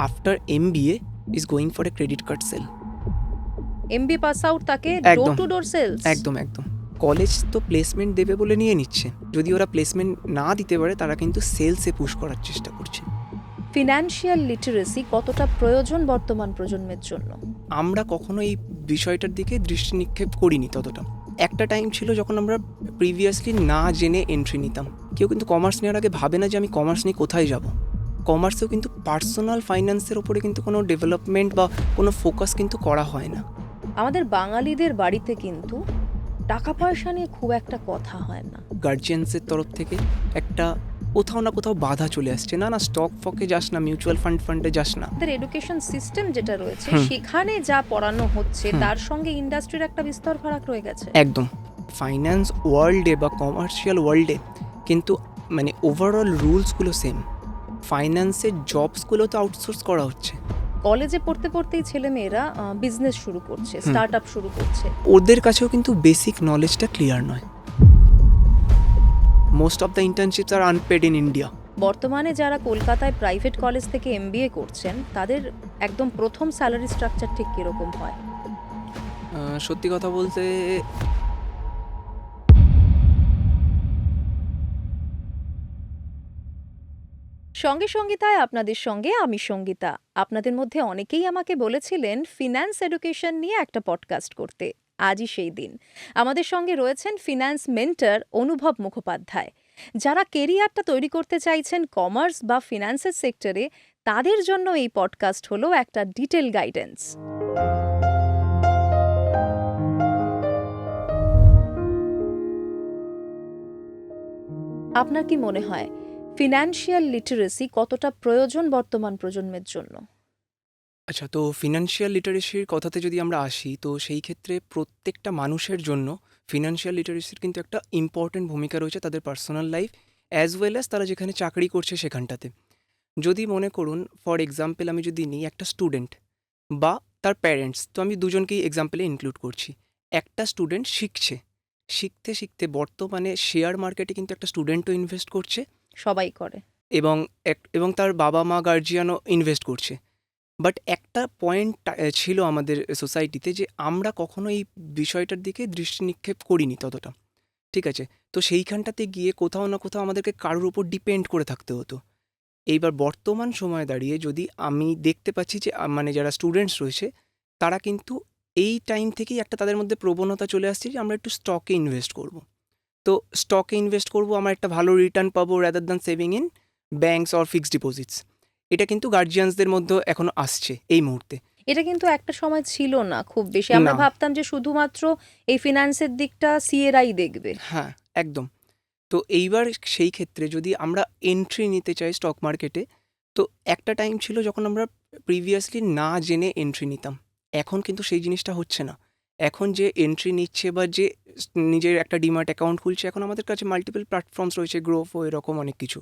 After MBA is going for a credit card sale. MBA pass out তাকে door একদম two ডোর sales. একদম একদম college তো placement দেবে বলে নিয়ে নিচ্ছে, যদি ওরা প্লেসমেন্ট না দিতে পারে তারা কিন্তু সেলসে পুশ করার চেষ্টা করছে। ফিনান্সিয়াল লিটারেসি কতটা প্রয়োজন বর্তমান প্রজন্মের জন্য? আমরা কখনো এই বিষয়টার দিকে দৃষ্টি নিক্ষেপ করিনি ততটা। একটা টাইম ছিল যখন আমরা প্রিভিয়াসলি না জেনে এন্ট্রি নিতাম। কেউ কিন্তু কমার্স নেওয়ার আগে ভাবে না যে আমি কমার্স নিয়ে কোথায় যাব। কমার্সেও কিন্তু পার্সোনাল ফাইন্যান্সের ওপরে কিন্তু কোনো ডেভেলপমেন্ট বা কোনো ফোকাস কিন্তু করা হয় না। আমাদের বাঙালিদের বাড়িতে কিন্তু টাকা পয়সা নিয়ে খুব একটা কথা হয় না। গার্জিয়ানসের তরফ থেকে একটা কোথাও না কোথাও বাধা চলে আসছে, না না স্টক ফকে যাস না, মিউচুয়াল ফান্ডে যাস না। আমাদের এডুকেশন সিস্টেম যেটা রয়েছে সেখানে যা পড়ানো হচ্ছে তার সঙ্গে ইন্ডাস্ট্রির একটা বিস্তর ফারাক রয়ে গেছে। একদম ফাইন্যান্স ওয়ার্ল্ডে বা কমার্শিয়াল ওয়ার্ল্ডে কিন্তু মানে ওভারঅল রুলসগুলো সেম। ফাইন্যান্সের জবসগুলো তো আউটসোর্স করা হচ্ছে। কলেজে পড়তে পড়তেই ছেলেমেয়েরা বিজনেস শুরু করছে, স্টার্ট আপ শুরু করছে। ওদের কাছেও কিন্তু বেসিক নলেজটা ক্লিয়ার নয়। Most of the internships are unpaid in India. বর্তমানে যারা কলকাতায় প্রাইভেট কলেজ থেকে এমবিএ করছেন তাদের একদম প্রথম স্যালারি স্ট্রাকচার ঠিক কিরকম হয়? সত্যি কথা বলতে সঙ্গে সঙ্গীতায় আপনাদের সঙ্গে আমি সঙ্গীতা। আপনাদের মধ্যে অনেকেই আমাকে বলেছিলেন ফিন্যান্স এডুকেশন নিয়ে একটা পডকাস্ট করতে। আজই সেই দিন। আমাদের সঙ্গে রয়েছেন ফিন্যান্স মেন্টর অনুভব মুখোপাধ্যায়। যারা কেরিয়ারটা তৈরি করতে চাইছেন কমার্স বা ফিন্যান্সের সেক্টরে, তাদের জন্য এই পডকাস্ট হলো একটা ডিটেল গাইডেন্স। আপনার কি মনে হয় ফিনান্সিয়াল লিটারেসি কতটা প্রয়োজন বর্তমান প্রজন্মের জন্য? আচ্ছা, তো ফিনান্সিয়াল লিটারেসির কথাতে যদি আমরা আসি, তো সেই ক্ষেত্রে প্রত্যেকটা মানুষের জন্য ফিনান্সিয়াল লিটারেসির কিন্তু একটা ইম্পর্টেন্ট ভূমিকা রয়েছে তাদের personal life as well as তারা যেখানে চাকরি করছে সেখানটাতে। যদি মনে করুন ফর এক্সাম্পল আমি যদি নিই একটা স্টুডেন্ট বা তার প্যারেন্টস, তো আমি দুজনকেই এক্সাম্পলে ইনক্লুড করছি। একটা স্টুডেন্ট শিখছে, শিখতে শিখতে বর্তমানে শেয়ার মার্কেটে কিন্তু একটা স্টুডেন্টও ইনভেস্ট করছে সবাই করে। এবং তার বাবা মা গার্জিয়ানও ইনভেস্ট করছে। বাট একটা পয়েন্ট ছিল আমাদের সোসাইটিতে যে আমরা কখনো এই বিষয়টার দিকে দৃষ্টি নিক্ষেপ করিনি ততটা। ঠিক আছে, তো সেইখানটাতে গিয়ে কোথাও না কোথাও আমাদেরকে কারোর উপর ডিপেন্ড করে থাকতে হতো। এইবার বর্তমান সময়ে দাঁড়িয়ে যদি আমি দেখতে পাচ্ছি যে মানে যারা স্টুডেন্টস রয়েছে তারা কিন্তু এই টাইম থেকেই একটা তাদের মধ্যে প্রবণতা চলে আসছে যে আমরা একটু স্টকে ইনভেস্ট করব। তো স্টকে ইনভেস্ট করব, আমার একটা ভালো রিটার্ন পাবো rather than saving in banks or fixed deposits. এটা কিন্তু গার্জিয়ানসদের মধ্যে এখনো আসছে এই মুহূর্তে। এটা কিন্তু একটা সময় ছিল না খুব বেশি। আমরা না, ভাবতাম যে শুধুমাত্র এই ফিনান্সের দিকটা সিএরাই দেখবে। হ্যাঁ, একদম। তো এইবার সেই ক্ষেত্রে যদি আমরা এন্ট্রি নিতে চাই স্টক মার্কেটে, তো একটা টাইম ছিল যখন আমরা প্রিভিয়াসলি না জেনে এন্ট্রি নিতাম। এখন কিন্তু সেই জিনিসটা হচ্ছে না। এখন যে এন্ট্রি নিচ্ছে বা যে নিজের একটা ডিম্যাট অ্যাকাউন্ট খুলছে, এখন আমাদের কাছে মাল্টিপল প্ল্যাটফর্মস রয়েছে, গ্রোফো এরকম অনেক কিছু।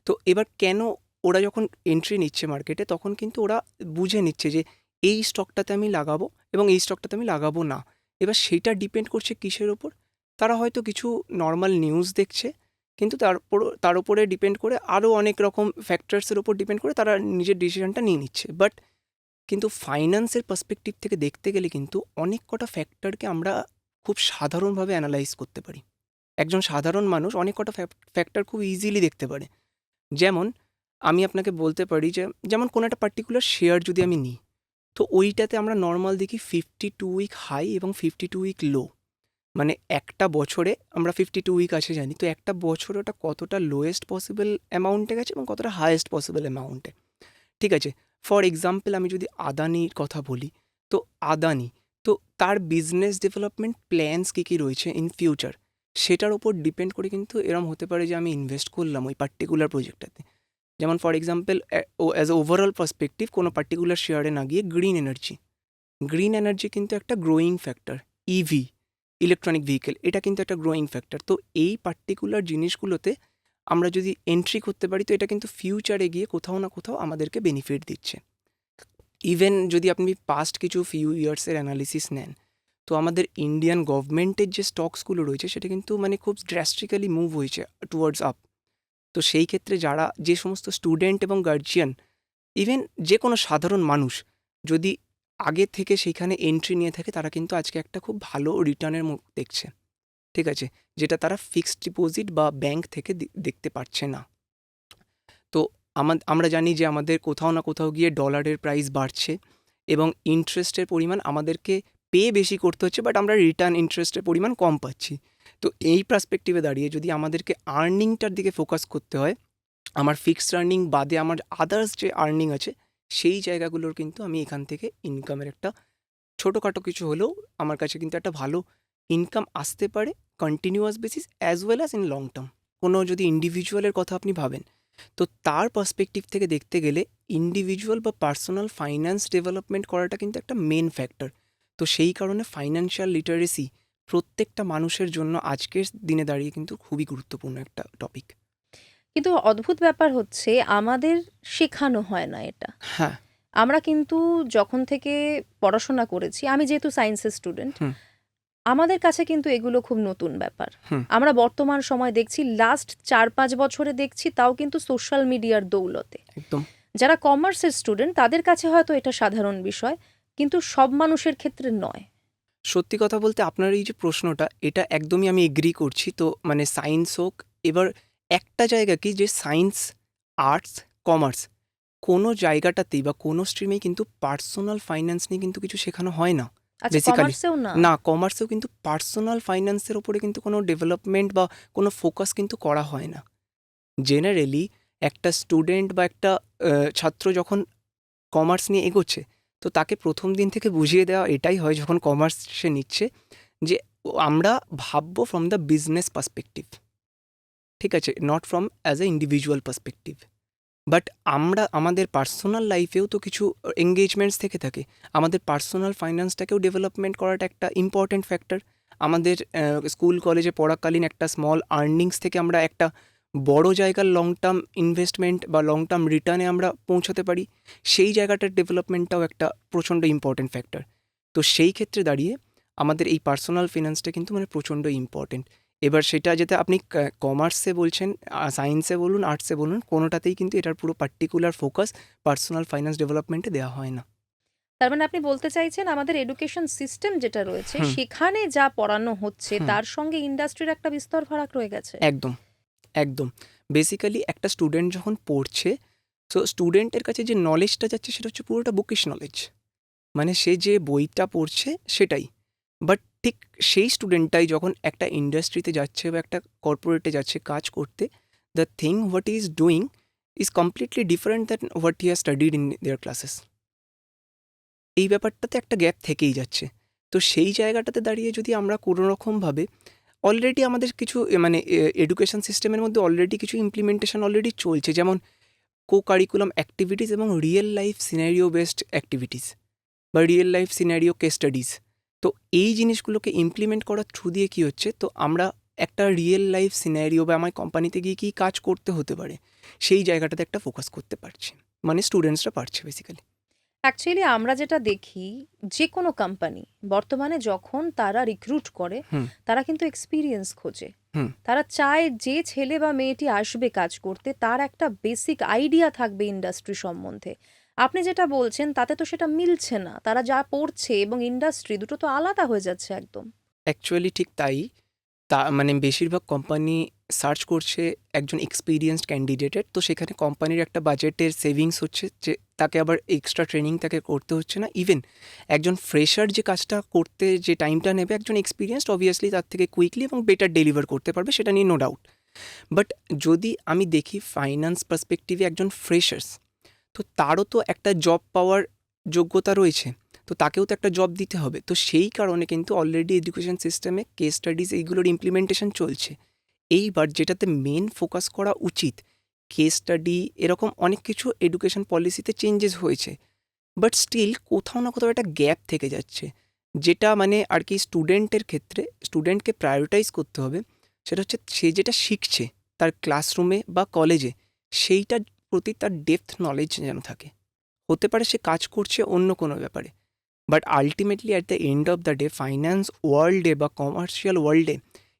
তো এবার কেন ওরা যখন এন্ট্রি নিচ্ছে মার্কেটে তখন কিন্তু ওরা বুঝে নিচ্ছে যে এই স্টকটাতে আমি লাগাবো এবং এই স্টকটাতে আমি লাগাবো না। এবার সেইটা ডিপেন্ড করছে কিসের ওপর? তারা হয়তো কিছু নর্মাল নিউজ দেখছে, কিন্তু তার উপরে ডিপেন্ড করে আরও অনেক রকম ফ্যাক্টরসের ওপর ডিপেন্ড করে তারা নিজের ডিসিশনটা নিয়ে নিচ্ছে। বাট কিন্তু ফাইন্যান্সের পার্সপেক্টিভ থেকে দেখতে গেলে কিন্তু অনেক কটা ফ্যাক্টরকে আমরা খুব সাধারণভাবে অ্যানালাইজ করতে পারি। একজন সাধারণ মানুষ অনেক কটা ফ্যাক্টর খুব ইজিলি দেখতে পারে। যেমন আমি আপনাকে বলতে পারি যে যেমন কোনো একটা পার্টিকুলার শেয়ার যদি আমি নিই, তো ওইটাতে আমরা নর্মাল দেখি 52 উইক হাই এবং 52 উইক লো। মানে একটা বছরে আমরা 52 উইক আছে জানি, তো একটা বছরে ওটা কতটা লোয়েস্ট পসিবল অ্যামাউন্টে গেছে এবং কতটা হায়েস্ট পসিবল অ্যামাউন্টে। ঠিক আছে, ফর এক্সাম্পল আমি যদি আদানির কথা বলি, তো আদানি তো তার বিজনেস ডেভেলপমেন্ট প্ল্যানস কী কী রয়েছে ইন ফিউচার, সেটার ওপর ডিপেন্ড করে কিন্তু এরম হতে পারে যে আমি ইনভেস্ট করলাম ওই পার্টিকুলার প্রজেক্টটাতে। যেমন for example as a overall perspective কোনো পার্টিকুলার শেয়ারে না গিয়ে গ্রিন এনার্জি কিন্তু একটা growing factor. EV, electronic vehicle, এটা কিন্তু একটা গ্রোয়িং ফ্যাক্টর। তো এই পার্টিকুলার জিনিসগুলোতে আমরা যদি এন্ট্রি করতে পারি তো এটা কিন্তু ফিউচারে গিয়ে কোথাও না কোথাও আমাদেরকে বেনিফিট দিচ্ছে। ইভেন যদি আপনি পাস্ট কিছু ফিউ ইয়ার্সের অ্যানালিসিস নেন, তো আমাদের ইন্ডিয়ান গভর্নমেন্টের যে স্টকসগুলো রয়েছে সেটা কিন্তু মানে খুব ড্রাস্টিক্যালি মুভ হয়েছে টুয়ার্ডস আপ। তো সেই ক্ষেত্রে যারা যে সমস্ত স্টুডেন্ট এবং গার্জিয়ান ইভেন যে কোনো সাধারণ মানুষ যদি আগে থেকে সেইখানে এন্ট্রি নিয়ে থাকে, তারা কিন্তু আজকে একটা খুব ভালো রিটার্নের মুখ দেখছে, ঠিক আছে, যেটা তারা ফিক্সড ডিপোজিট বা ব্যাংক থেকে দেখতে পারছে না। তো আমরা জানি যে আমাদের কোথাও না কোথাও গিয়ে ডলারের প্রাইস বাড়ছে এবং ইন্টারেস্টের পরিমাণ আমাদেরকে পে বেশি করতে হচ্ছে, বাট আমরা রিটার্ন ইন্টারেস্টের পরিমাণ কম পাচ্ছি। তো এই পার্সপেক্টিভে দাঁড়িয়ে যদি আমাদেরকে আর্নিংটার দিকে ফোকাস করতে হয়, আমার ফিক্সড আর্নিং বাদে আমার আদার্স যে আর্নিং আছে, সেই জায়গাগুলোর কিন্তু আমি এখান থেকে ইনকামের একটা ছোটোখাটো কিছু হলেও আমার কাছে কিন্তু একটা ভালো ইনকাম আসতে পারে continuous basis as well as in long term. কোনো যদি ইন্ডিভিজুয়ালের কথা আপনি ভাবেন, তো তার পার্সপেক্টিভ থেকে দেখতে গেলে ইন্ডিভিজুয়াল বা পার্সোনাল ফাইন্যান্স ডেভেলপমেন্ট করাটা কিন্তু একটা মেন ফ্যাক্টর। তো সেই কারণে ফাইন্যান্সিয়াল লিটারেসি প্রত্যেকটা মানুষের জন্য আজকের দিনে দাঁড়িয়ে কিন্তু খুবই গুরুত্বপূর্ণ একটা টপিক। কিন্তু অদ্ভুত ব্যাপার হচ্ছে আমাদের শেখানো হয় না এটা। হ্যাঁ। আমরা কিন্তু যখন থেকে পড়াশোনা করেছি, আমি যেহেতু সায়েন্সের স্টুডেন্ট, হুম। আমাদের কাছে কিন্তু এগুলো খুব নতুন ব্যাপার। হুম। আমরা বর্তমান সময় দেখছি, লাস্ট 4-5 বছরে দেখছি, তাও কিন্তু সোশ্যাল মিডিয়ার দৌলতে। একদম। যারা কমার্সের স্টুডেন্ট তাদের কাছে হয়তো এটা সাধারণ বিষয়, কিন্তু সব মানুষের ক্ষেত্রে নয়। সত্যি কথা বলতে আপনার এই যে প্রশ্নটা, এটা একদমই আমি এগ্রি করছি। তো মানে সায়েন্স হোক, এবার একটা জায়গা কি যে সায়েন্স, আর্টস, কমার্স কোনো জায়গাটাতেই বা কোনো স্ট্রিমেই কিন্তু পার্সোনাল ফাইন্যান্স নিয়ে কিন্তু কিছু শেখানো হয় না আচ্ছা, বেসিক্যালি। কমার্সেও না? না, কমার্সেও কিন্তু পার্সোনাল ফাইন্যান্সের ওপরে কিন্তু কোনো ডেভেলপমেন্ট বা কোনো ফোকাস কিন্তু করা হয় না। জেনারেলি একটা স্টুডেন্ট বা একটা ছাত্র যখন কমার্স নিয়ে এগোচ্ছে, তো তাকে প্রথম দিন থেকে বুঝিয়ে দেওয়া এটাই হয় যখন কমার্স সে নিচ্ছে, যে আমরা ভাববো ফ্রম দ্য বিজনেস পার্সপেক্টিভ, ঠিক আছে, not from as a individual perspective. But আমরা আমাদের পার্সোনাল লাইফেও তো কিছু এঙ্গেজমেন্টস থেকে থাকে। আমাদের পার্সোনাল ফাইন্যান্সটাকেও ডেভেলপমেন্ট করাটা একটা ইম্পর্ট্যান্ট ফ্যাক্টর। আমাদের স্কুল কলেজে পড়াকালীন একটা স্মল আর্নিংস থেকে আমরা একটা বড় জায়গার লং টার্ম ইনভেস্টমেন্ট বা লং টার্ম রিটার্নে আমরা পৌঁছাতে পারি, সেই জায়গাটার ডেভেলপমেন্টটাও একটা প্রচণ্ড ইম্পর্ট্যান্ট ফ্যাক্টর। তো সেই ক্ষেত্রে দাঁড়িয়ে আমাদের এই পার্সোনাল ফিনান্সটা কিন্তু মানে প্রচণ্ড ইম্পর্ট্যান্ট। এবার সেটা যেটা আপনি কমার্সে বলছেন, সায়েন্সে বলুন, আর্টসে বলুন, কোনোটাতেই কিন্তু এটার পুরো পার্টিকুলার ফোকাস পার্সোনাল ফাইন্যান্স ডেভেলপমেন্টে দেওয়া হয় না। তার মানে আপনি বলতে চাইছেন আমাদের এডুকেশন সিস্টেম যেটা রয়েছে, হুম। সেখানে যা পড়ানো হচ্ছে হুম। তার সঙ্গে ইন্ডাস্ট্রির একটা বিস্তর ফারাক রয়ে গেছে। একদম, একদম। বেসিক্যালি একটা স্টুডেন্ট যখন পড়ছে, সো স্টুডেন্টের কাছে যে নলেজটা যাচ্ছে সেটা হচ্ছে পুরোটা বুকিশ নলেজ, মানে সে যে বইটা পড়ছে সেটাই। বাট ঠিক সেই স্টুডেন্টটাই যখন একটা ইন্ডাস্ট্রিতে যাচ্ছে বা একটা কর্পোরেটে যাচ্ছে কাজ করতে, the thing what he is doing is completely different than what he has studied in their classes. এই ব্যাপারটাতে একটা গ্যাপ থেকেই যাচ্ছে। তো সেই জায়গাটাতে দাঁড়িয়ে যদি আমরা কোনো রকমভাবে অলরেডি আমাদের কিছু মানে এডুকেশন সিস্টেমের মধ্যে অলরেডি কিছু ইমপ্লিমেন্টেশন অলরেডি চলছে, যেমন কো কারিকুলাম অ্যাক্টিভিটিস এবং real life scenario based activities বা real life scenario case studies. তো এই জিনিসগুলোকে ইমপ্লিমেন্ট করার থ্রু দিয়ে কী হচ্ছে, তো আমরা একটা রিয়েল লাইফ সিনারিও বা আমার কোম্পানিতে গিয়ে কী কাজ করতে হতে পারে সেই জায়গাটাতে একটা ফোকাস করতে পারছি, মানে স্টুডেন্টসরা পারছে বেসিক্যালি। অ্যাকচুয়ালি আমরা যেটা দেখি, যে কোনো কোম্পানি বর্তমানে যখন তারা রিক্রুট করে, হুম। তারা কিন্তু এক্সপিরিয়েন্স খোঁজে। হুম। তারা চায় যে ছেলে বা মেয়েটি আসবে কাজ করতে তার একটা বেসিক আইডিয়া থাকবে ইন্ডাস্ট্রি সম্বন্ধে। আপনি যেটা বলছেন তাতে তো সেটা মিলছে না। তারা যা পড়ছে এবং ইন্ডাস্ট্রি দুটো তো আলাদা হয়ে যাচ্ছে একদম। অ্যাকচুয়ালি ঠিক তাই। মানে বেশিরভাগ কোম্পানি সার্চ করছে একজন এক্সপিরিয়েন্সড ক্যান্ডিডেটের, তো সেখানে কোম্পানির একটা বাজেটের সেভিংস হচ্ছে, যে তাকে আবার এক্সট্রা ট্রেনিং তাকে করতে হচ্ছে না। ইভেন একজন ফ্রেশার যে কাজটা করতে যে টাইমটা নেবে, একজন এক্সপিরিয়েন্সড অবভিয়াসলি তার থেকে কুইকলি এবং বেটার ডেলিভার করতে পারবে, সেটা নিয়ে নো ডাউট। বাট যদি আমি দেখি ফাইন্যান্স পার্সপেক্টিভে একজন ফ্রেশার্স, তো তারও তো একটা জব পাওয়ার যোগ্যতা রয়েছে, তো তাকেও তো একটা জব দিতে হবে। তো সেই কারণে কিন্তু অলরেডি এডুকেশন সিস্টেমে কেস স্টাডিজ এইগুলোর ইমপ্লিমেন্টেশন চলছে। এইবার যেটাতে মেন ফোকাস করা উচিত, কেস স্টাডি এরকম অনেক কিছু এডুকেশন পলিসিতে চেঞ্জেস হয়েছে, বাট স্টিল কোথাও না কোথাও একটা গ্যাপ থেকে যাচ্ছে, যেটা মানে আর কি স্টুডেন্টের ক্ষেত্রে স্টুডেন্টকে প্রায়োরিটাইজ করতে হবে। সেটা হচ্ছে সে যেটা শিখছে তার ক্লাসরুমে বা কলেজে, সেইটার প্রতি তার ডেপথ নলেজ যেন থাকে। হতে পারে সে কাজ করছে অন্য কোনো ব্যাপারে, but ultimately at the end of the day finance ওয়ার্ল্ডে বা কমার্শিয়াল ওয়ার্ল্ডে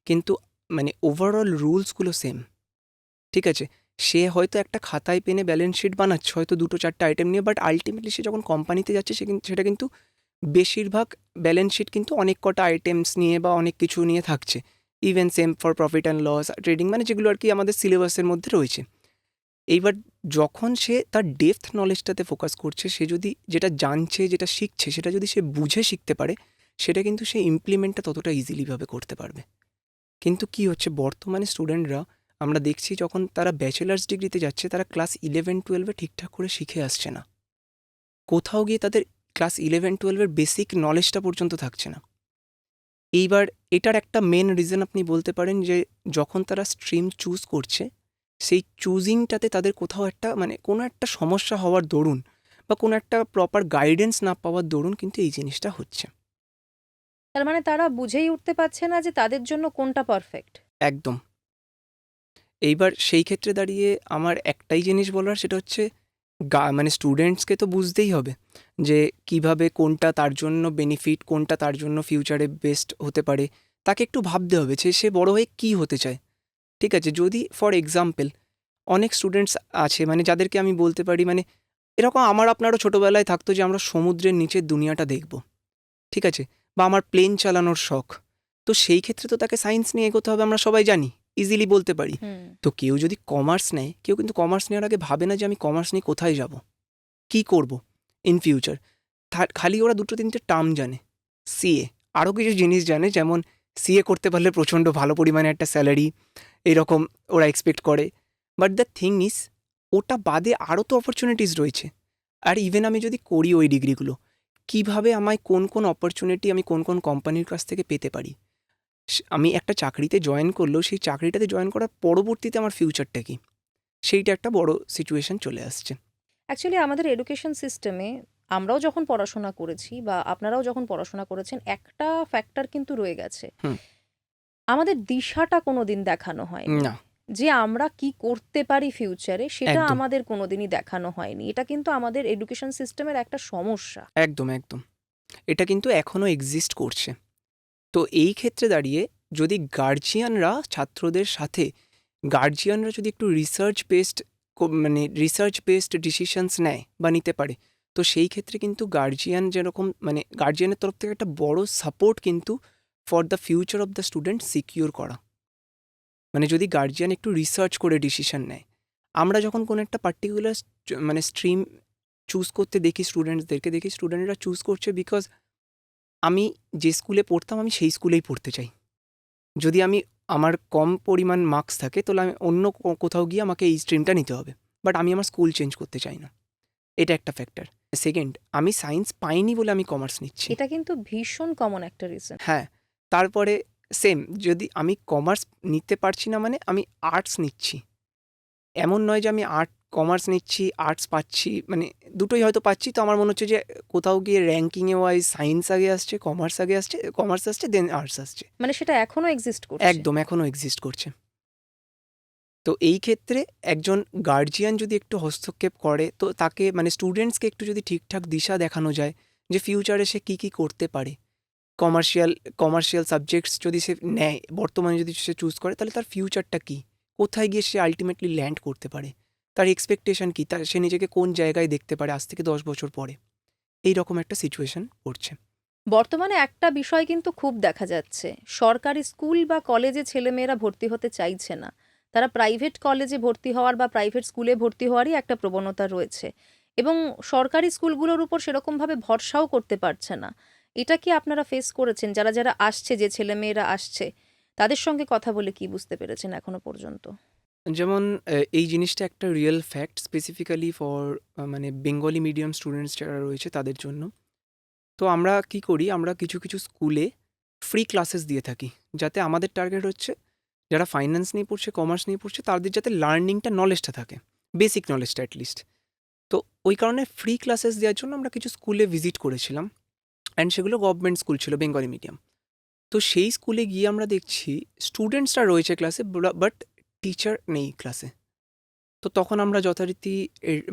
কিন্তু মানে ওভারঅল রুলসগুলো সেম, ঠিক আছে। সে হয়তো একটা খাতায় পেনে ব্যালেন্স শিট বানাচ্ছে হয়তো 2-4টে আইটেম নিয়ে, বাট আলটিমেটলি সে যখন কোম্পানিতে যাচ্ছে সেটা কিন্তু বেশিরভাগ ব্যালেন্স শিট কিন্তু অনেক কটা আইটেমস নিয়ে বা অনেক কিছু নিয়ে থাকছে। Even same for profit and loss trading, মানে যেগুলো আর কি আমাদের সিলেবাসের মধ্যে রয়েছে। এইবার যখন সে তার ডেপথ নলেজটাতে ফোকাস করছে, সে যদি যেটা জানছে যেটা শিখছে সেটা যদি সে বুঝে শিখতে পারে, সেটা কিন্তু সে ইমপ্লিমেন্টটা ততটা ইজিলিভাবে করতে পারবে। কিন্তু কি হচ্ছে, বর্তমানে স্টুডেন্টরা আমরা দেখছি যখন তারা ব্যাচেলার্স ডিগ্রিতে যাচ্ছে, তারা ক্লাস 11-12 ঠিকঠাক করে শিখে আসছে না। কোথাও গিয়ে তাদের ক্লাস 11-12 বেসিক নলেজটা পর্যন্ত থাকছে না। এইবার এটার একটা মেন রিজন আপনি বলতে পারেন যে যখন তারা স্ট্রিম চুজ করছে, সেই চুজিংটাতে তাদের কোথাও একটা মানে কোনো একটা সমস্যা হওয়ার দরুন বা কোনো একটা প্রপার গাইডেন্স না পাওয়ার দরুন কিন্তু এই জিনিসটা হচ্ছে। তার মানে তারা বুঝেই উঠতে পারছে না যে তাদের জন্য কোনটা পারফেক্ট। একদম। এইবার সেই ক্ষেত্রে দাঁড়িয়ে আমার একটাই জিনিস বলার, সেটা হচ্ছে মানে স্টুডেন্টসকে তো বুঝতেই হবে যে কিভাবে কোনটা তার জন্য বেনিফিট, কোনটা তার জন্য ফিউচারে বেস্ট হতে পারে। তাকে একটু ভাবতে হবে যে সে বড় হয়ে কী হতে চায়। ঠিক আছে, যদি ফর এক্সাম্পল অনেক স্টুডেন্টস আছে মানে যাদেরকে আমি বলতে পারি মানে এরকম আমার আপনারও ছোটোবেলায় থাকতো যে আমরা সমুদ্রের নিচের দুনিয়াটা দেখব, ঠিক আছে, বা আমার প্লেন চালানোর শখ। তো সেই ক্ষেত্রে তো তাকে সায়েন্স নিয়ে এগোতে হবে, আমরা সবাই জানি, ইজিলি বলতে পারি। তো কেউ যদি কমার্স নেয়, কেউ কিন্তু কমার্স নেওয়ার আগে ভাবে না যে আমি কমার্স নিয়ে কোথায় যাব, কী করব ইন ফিউচার। খালি ওরা 2-3টে টার্ম জানে, সিএ, আরও কিছু জিনিস জানে, যেমন সিএ করতে পারলে প্রচণ্ড ভালো পরিমাণে একটা স্যালারি এরকম ওরা এক্সপেক্ট করে। বাট দ্য থিং ইজ, ওটা বাদে আরও তো অপরচুনিটিস রয়েছে। আর ইভেন আমি যদি করি ওই ডিগ্রিগুলো, কিভাবে আমায় কোন কোন অপরচুনিটি আমি কোন কোন কোম্পানির কাছ থেকে পেতে পারি। আমি একটা চাকরিতে জয়েন করলেও সেই চাকরিটাতে জয়েন করার পরবর্তীতে আমার ফিউচারটা কী, সেইটা একটা বড় সিচুয়েশন চলে আসছে। অ্যাকচুয়ালি আমাদের এডুকেশন সিস্টেমে আমরাও যখন পড়াশোনা করেছি বা আপনারাও যখন পড়াশোনা করেছেন, একটা ফ্যাক্টর কিন্তু রয়ে গেছে। হুম। আমাদের দিশাটা কোনোদিন দেখানো হয়নি। না। যে আমরা কি করতে পারি ফিউচারে, সেটা একদম আমাদের কোনোদিনই দেখানো হয়নি। এটা কিন্তু আমাদের এডুকেশন সিস্টেমের একটা সমস্যা। একদম একদম এটা কিন্তু এখনও এক্সিস্ট করছে। তো এই ক্ষেত্রে দাঁড়িয়ে যদি গার্জিয়ানরা ছাত্রদের সাথে, গার্জিয়ানরা যদি একটু রিসার্চ বেসড ডিসিশনস নেয় বা নিতে পারে, তো সেই ক্ষেত্রে কিন্তু গার্জিয়ান যেরকম মানে গার্জিয়ানের তরফ থেকে একটা বড় সাপোর্ট কিন্তু for the future of the student secure করা। মানে যদি গার্জিয়ান একটু রিসার্চ করে ডিসিশন নেয়, আমরা যখন কোনো একটা পার্টিকুলার মানে স্ট্রিম চুজ করতে দেখি স্টুডেন্টরা চুজ করছে বিকজ আমি যে স্কুলে পড়তাম আমি সেই স্কুলেই পড়তে চাই। যদি আমার কম পরিমাণ মার্কস থাকে তাহলে আমি অন্য কোথাও গিয়ে আমাকে এই স্ট্রিমটা নিতে হবে, বাট আমি আমার স্কুল চেঞ্জ করতে চাই না। এটা একটা ফ্যাক্টর। সেকেন্ড, আমি সায়েন্স পাইনি বলে আমি কমার্স নিচ্ছি। এটা কিন্তু ভীষণ কমন একটা রিজন। হ্যাঁ, তারপরে সেম, যদি আমি কমার্স নিতে পারছি না মানে আমি আর্টস নিচ্ছি, এমন নয় যে আমি কমার্স নিচ্ছি আর্টস পাচ্ছি, মানে দুটোই হয়তো পাচ্ছি। তো আমার মনে হচ্ছে যে কোথাও গিয়ে র্যাঙ্কিংয়ে ওয়াইজ সায়েন্স আগে আসছে, কমার্স আসছে দেন আর্টস আসছে। মানে সেটা এখনো এক্সিস্ট করছে। একদম এখনও এক্সিস্ট করছে। তো এই ক্ষেত্রে একজন গার্জিয়ান যদি একটু হস্তক্ষেপ করে, তো তাকে মানে স্টুডেন্টসকে একটু যদি ঠিকঠাক দিশা দেখানো যায় যে ফিউচারে সে কী কী করতে পারে, কমার্শিয়াল সাবজেক্টস যদি সে নেয়, বর্তমানে যদি সে চুজ করে, তাহলে তার ফিউচারটা কী, কোথায় গিয়ে সে আলটিমেটলি ল্যান্ড করতে পারে, তার এক্সপেকটেশন কী, সে নিজেকে কোন জায়গায় দেখতে পারে আজ থেকে 10 বছর পরে। এই রকম একটা সিচুয়েশন পড়ছে। বর্তমানে একটা বিষয় কিন্তু খুব দেখা যাচ্ছে, সরকারি স্কুল বা কলেজে ছেলেমেয়েরা ভর্তি হতে চাইছে না। তারা প্রাইভেট কলেজে ভর্তি হওয়ার বা প্রাইভেট স্কুলে ভর্তি হওয়ারই একটা প্রবণতা রয়েছে, এবং সরকারি স্কুলগুলোর উপর সেরকমভাবে ভরসাও করতে পারছে না। এটা কি আপনারা ফেস করেছেন? যারা যারা আসছে, যে ছেলেমেয়েরা আসছে, তাদের সঙ্গে কথা বলে কি বুঝতে পেরেছেন এখনো পর্যন্ত? যেমন এই জিনিসটা একটা রিয়েল ফ্যাক্ট স্পেসিফিক্যালি ফর মানে বেঙ্গলি মিডিয়াম স্টুডেন্টস যারা রয়েছে তাদের জন্য। তো আমরা কি করি, আমরা কিছু কিছু স্কুলে ফ্রি ক্লাসেস দিয়ে থাকি, যাতে আমাদের টার্গেট হচ্ছে যারা ফাইন্যান্স নিয়ে পড়ছে, কমার্স নিয়ে পড়ছে, তাদের যাতে লার্নিংটা, নলেজটা থাকে, বেসিক নলেজটা অ্যাটলিস্ট। তো ওই কারণে ফ্রি ক্লাসেস দেওয়ার জন্য আমরা কিছু স্কুলে ভিজিট করেছিলাম, অ্যান্ড সেগুলো গভর্নমেন্ট স্কুল ছিল, বেঙ্গলি মিডিয়াম। তো সেই স্কুলে গিয়ে আমরা দেখছি স্টুডেন্টসরা রয়েছে ক্লাসে, বাট টিচার নেই ক্লাসে। তো তখন আমরা যথারীতি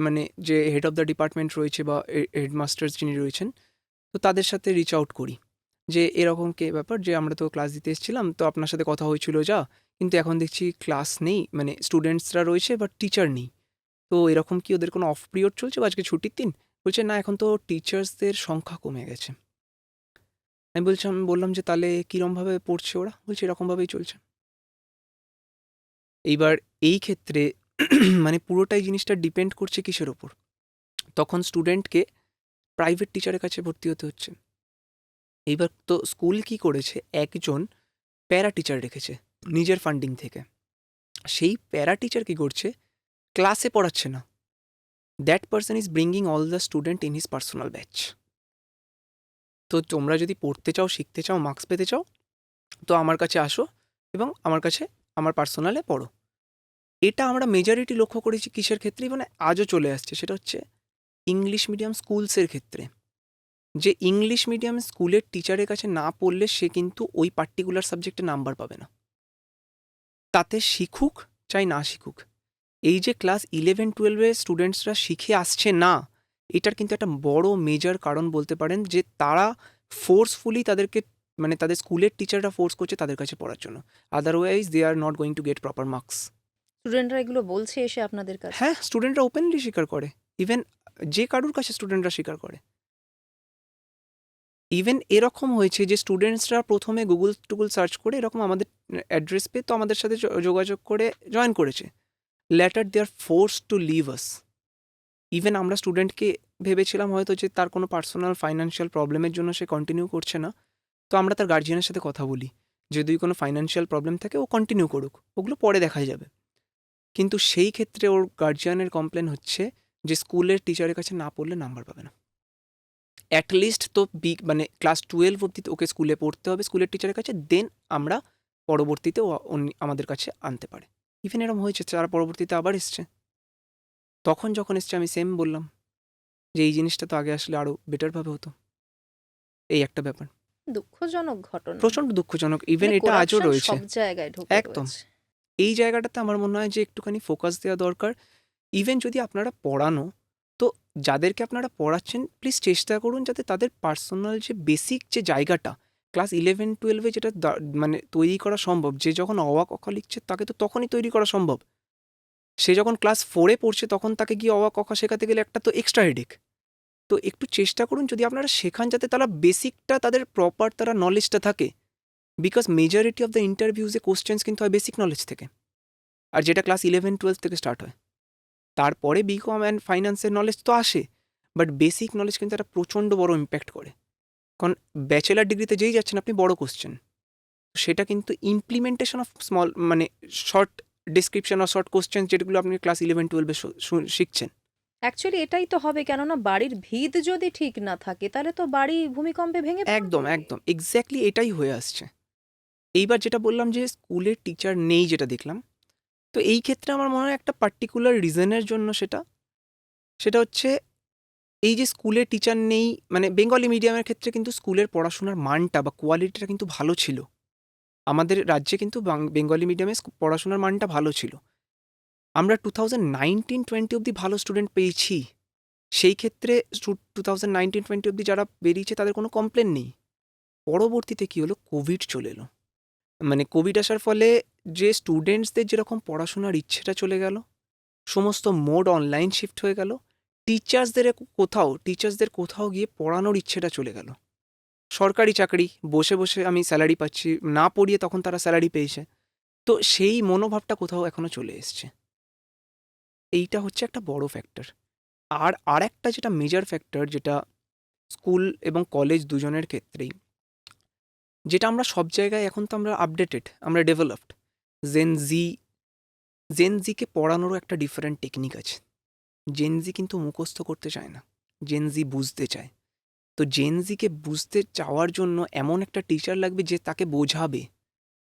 মানে যে হেড অফ দ্য ডিপার্টমেন্ট রয়েছে বা হেডমাস্টার্স যিনি রয়েছেন, তো তাদের সাথে রিচ আউট করি যে এরকম কে ব্যাপার, যে আমরা তো ক্লাস দিতে এসেছিলাম, তো আপনার সাথে কথা হয়েছিল যা, কিন্তু এখন দেখছি ক্লাস নেই, মানে স্টুডেন্টসরা রয়েছে বাট টিচার নেই। তো এরকম কি ওদের কোনো অফ পিরিয়ড চলছে বা আজকে ছুটির দিন? বলছে না, এখন তো টিচার্সদের সংখ্যা কমে গেছে। আমি বললাম যে তাহলে কীরমভাবে পড়ছে ওরা? বলছে এরকমভাবেই চলছে। এইবার এই ক্ষেত্রে মানে পুরোটাই জিনিসটা ডিপেন্ড করছে কিসের ওপর? তখন স্টুডেন্টকে প্রাইভেট টিচারের কাছে ভর্তি হতে হচ্ছে। এইবার তো স্কুল কি করেছে, একজন প্যারা টিচার রেখেছে নিজের ফান্ডিং থেকে। সেই প্যারা টিচার কি করছে, ক্লাসে পড়াচ্ছে না, that person is bringing all the student in his personal batch. তো তোমরা যদি পড়তে চাও, শিখতে চাও, মার্কস পেতে চাও, তো আমার কাছে আসো এবং আমার কাছে আমার পার্সোনালে পড়ো। এটা আমরা মেজরিটি লক্ষ্য করেছি কিসের ক্ষেত্রে, মানে আজও চলে আসছে, সেটা হচ্ছে ইংলিশ মিডিয়াম স্কুলসের ক্ষেত্রে। যে ইংলিশ মিডিয়াম স্কুলের টিচারের কাছে না পড়লে সে কিন্তু ওই পার্টিকুলার সাবজেক্টে নাম্বার পাবে না, তাতে শিখুক চাই না শিখুক। এই যে ক্লাস 11-12 স্টুডেন্টসরা শিখে আসছে না, এটার কিন্তু একটা বড় মেজর কারণ বলতে পারেন যে তারা ফোর্সফুলি তাদেরকে, মানে তাদের স্কুলের টিচাররা ফোর্স করছে তাদের কাছে পড়ার জন্য, otherwise they are not going to get proper marks. স্টুডেন্টরা এগুলো বলছে এসে আপনাদের কাছে? হ্যাঁ, স্টুডেন্টরা ওপেনলি স্বীকার করে, ইভেন যে কারুর কাছে স্টুডেন্টরা স্বীকার করে। ইভেন এরকম হয়েছে যে স্টুডেন্টসরা প্রথমে গুগল সার্চ করে এরকম আমাদের অ্যাড্রেস পেয়ে তো আমাদের সাথে যোগাযোগ করে জয়েন করেছে। Later they are force to leave us. Even আমরা স্টুডেন্টকে ভেবেছিলাম হয়তো যে তার কোনো পার্সোনাল ফাইন্যান্সিয়াল প্রবলেমের জন্য সে কন্টিনিউ করছে না, তো আমরা তার গার্জিয়ানের সাথে কথা বলি, যদি কোনো ফাইন্যান্সিয়াল প্রবলেম থাকে ও কন্টিনিউ করুক, ওগুলো পরে দেখা যাবে। কিন্তু সেই ক্ষেত্রে ওর গার্জিয়ানের কমপ্লেন হচ্ছে যে স্কুলের টিচারের কাছে না পড়লে নাম্বার পাবে না। অ্যাটলিস্ট তো মানে ক্লাস 12 অবধি ওকে স্কুলে পড়তে হবে স্কুলের টিচারের কাছে, দেন আমরা পরবর্তীতে আমাদের কাছে আনতে পারে। ইভেন এরকম হয়েছে, তারা পরবর্তীতে আবার এসছে। তখন যখন এসছে আমি সেম বললাম যে এই জিনিসটা তো আগে আসলে আরও বেটারভাবে হতো। এই একটা ব্যাপার, দুঃখজনক ঘটনা। প্রচণ্ড দুঃখজনক। ইভেন মানে এটা আজও corruption রয়েছে। সব জায়গায় ঢুকে একদম। রয়েছে। এই জায়গাটাতে আমার মনে হয় যে একটুখানি ফোকাস দেওয়া দরকার। ইভেন যদি আপনারা পড়ানো, তো যাদেরকে আপনারা পড়াচ্ছেন প্লিজ চেষ্টা করুন যাতে তাদের পার্সোনাল যে বেসিক যে জায়গাটা ক্লাস 11-12 যেটা মানে তৈরি করা সম্ভব, যে যখন অ আ ক খ লিখছে তাকে তো তখনই তৈরি করা সম্ভব। সে যখন ক্লাস 4-এ পড়ছে তখন তাকে গিয়ে অ আ ক খ শেখাতে গেলে একটা তো এক্সট্রা হেডেক। তো একটু চেষ্টা করুন যদি আপনারা শেখান যাতে তারা বেসিকটা তাদের প্রপার তারা নলেজটা থাকে, বিকজ মেজরিটি অফ দ্য ইন্টারভিউজে কোশ্চেন্স কিন্তু হয় বেসিক নলেজ থেকে, আর যেটা ক্লাস 11-12 থেকে স্টার্ট হয়। তারপরে বিকম অ্যান্ড ফাইন্যান্সের নলেজ তো আসে, বাট বেসিক নলেজ কিন্তু একটা প্রচণ্ড বড় ইম্প্যাক্ট করে। কারণ ব্যাচেলার ডিগ্রিতে যেই যাচ্ছেন আপনি বড় কোশ্চেন, সেটা কিন্তু ইমপ্লিমেন্টেশন অফ স্মল, মানে short description of short question যেগুলো আপনি ক্লাস 11-12 শিখছেন। অ্যাকচুয়ালি এটাই তো হবে, কেননা বাড়ির ভিত যদি ঠিক না থাকে তাহলে তো বাড়ি ভূমিকম্পে ভেঙে একদম পড়বে। একদম এক্স্যাক্টলি এটাই হয়ে আসছে। এইবার যেটা বললাম যে স্কুলের টিচার নেই, যেটা দেখলাম, তো এই ক্ষেত্রে আমার মনে হয় একটা পার্টিকুলার রিজনের জন্য সেটা সেটা হচ্ছে এই যে স্কুলে টিচার নেই, মানে বেঙ্গলি মিডিয়ামের ক্ষেত্রে কিন্তু স্কুলের পড়াশোনার মানটা বা কোয়ালিটিটা কিন্তু ভালো ছিল। আমাদের রাজ্যে কিন্তু বেঙ্গলি মিডিয়ামে পড়াশোনার মানটা ভালো ছিল। আমরা 2019-20 অবধি ভালো স্টুডেন্ট পেয়েছি। সেই ক্ষেত্রে 2019-20 অবধি যারা বেরিয়েছে তাদের কোনো কমপ্লেন নেই। পরবর্তীতে কী হলো, কোভিড চলে এলো। মানে কোভিড আসার ফলে যে স্টুডেন্টসদের যেরকম পড়াশোনার ইচ্ছেটা চলে গেল, সমস্ত মোড অনলাইন শিফট হয়ে গেল, টিচার্সদের কোথাও গিয়ে পড়ানোর ইচ্ছেটা চলে গেল। সরকারি চাকরি, বসে বসে আমি স্যালারি পাচ্ছি, না পড়িয়ে তখন তারা স্যালারি পেয়েছে। তো সেই মনোভাবটা কোথাও এখনো চলে এসছে। এইটা হচ্ছে একটা বড় ফ্যাক্টর। আর একটা যেটা মেজর ফ্যাক্টর, যেটা স্কুল এবং কলেজ দুজনের ক্ষেত্রেই, যেটা আমরা সব জায়গায় এখন তো আমরা আপডেটেড, আমরা ডেভেলপড। জেনজিকে পড়ানোরও একটা ডিফারেন্ট টেকনিক আছে। জেনজি কিন্তু মুখস্থ করতে চায় না, জেনজি বুঝতে চায়। তো জেনজিকে বুঝতে চাওয়ার জন্য এমন একটা টিচার লাগবে যে তাকে বোঝাবে।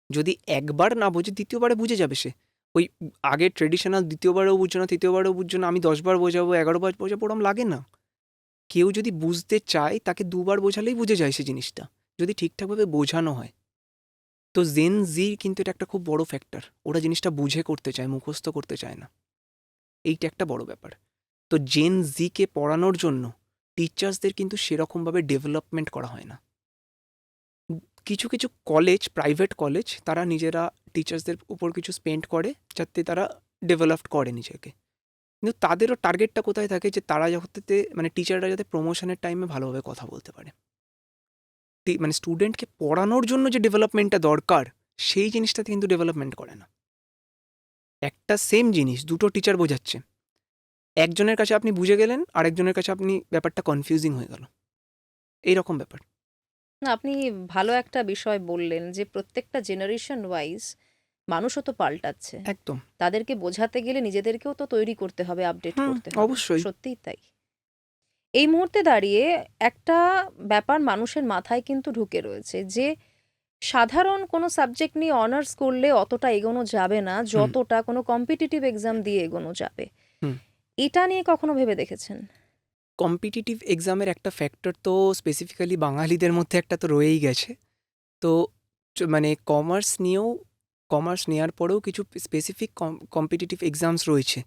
যদি একবার না বোঝে দ্বিতীয়বারে বুঝে যাবে সে। ওই আগে ট্রেডিশনাল দ্বিতীয়বারেও বুঝছো না, তৃতীয়বারেও বুঝছো না, আমি 10 বার বোঝাবো, 11 বার বোঝাবো, ওরম লাগে না। কেউ যদি বুঝতে চায় তাকে 2 বার বোঝালেই বুঝে যায় সে জিনিসটা, যদি ঠিকঠাকভাবে বোঝানো হয়। তো জেন জি কিন্তু এটা একটা খুব বড় ফ্যাক্টর। ওরা জিনিসটা বুঝে করতে চায়, মুখস্থ করতে চায় না। এইটা একটা বড় ব্যাপার। তো জেন জিকে পড়ানোর জন্য টিচার্সদের কিন্তু সেরকমভাবে ডেভেলপমেন্ট করা হয় না। কিছু কিছু কলেজ, প্রাইভেট কলেজ, তারা নিজেরা টিচার্সদের উপর কিছু স্পেন্ড করে যাতে তারা ডেভেলপড করে নিজেকে। কিন্তু তাদেরও টার্গেটটা কোথায় থাকে যে তারা যাতে মানে টিচাররা যাতে প্রমোশনের টাইমে ভালোভাবে কথা বলতে পারে। মানে স্টুডেন্টকে পড়ানোর জন্য যে ডেভেলপমেন্টটা দরকার সেই জিনিসটাতে কিন্তু ডেভেলপমেন্ট করে না। একটা সেম জিনিস দুটো টিচার বোঝাচ্ছে, একজনের কাছে আপনি বুঝে গেলেন, আরেকজনের কাছে আপনি ব্যাপারটা কনফিউজিং হয়ে গেল, এইরকম ব্যাপার। না, আপনি ভালো একটা বিষয় বললেন যে প্রত্যেকটা জেনারেশন ওয়াইজ মানুষও তো পাল্টাচ্ছে। একদম। তাদেরকে বোঝাতে গেলে নিজেদেরকেও তো তৈরি করতে হবে, আপডেট করতে হবে। অবশ্যই। সত্যিই তাই। এই মুহূর্তে দাঁড়িয়ে একটা ব্যাপার মানুষের মাথায় কিন্তু ঢুকে রয়েছে যে সাধারণ কোনো সাবজেক্ট নিয়ে অনার্স করলে অতটা এগোনো যাবে না যতটা কোনো কম্পিটিটিভ এক্সাম দিয়ে এগোনো যাবে। হুম। এটা নিয়ে কখনো ভেবে দেখেছেন? কম্পিটিটিভ এক্সামের একটা ফ্যাক্টর তো স্পেসিফিক্যালি বাঙালিদের মধ্যে একটা তো রয়েই গেছে। তো মানে কমার্স নেওয়ার পরেও কিছু স্পেসিফিক কম্পিটিটিভ এক্সামস রয়েছে।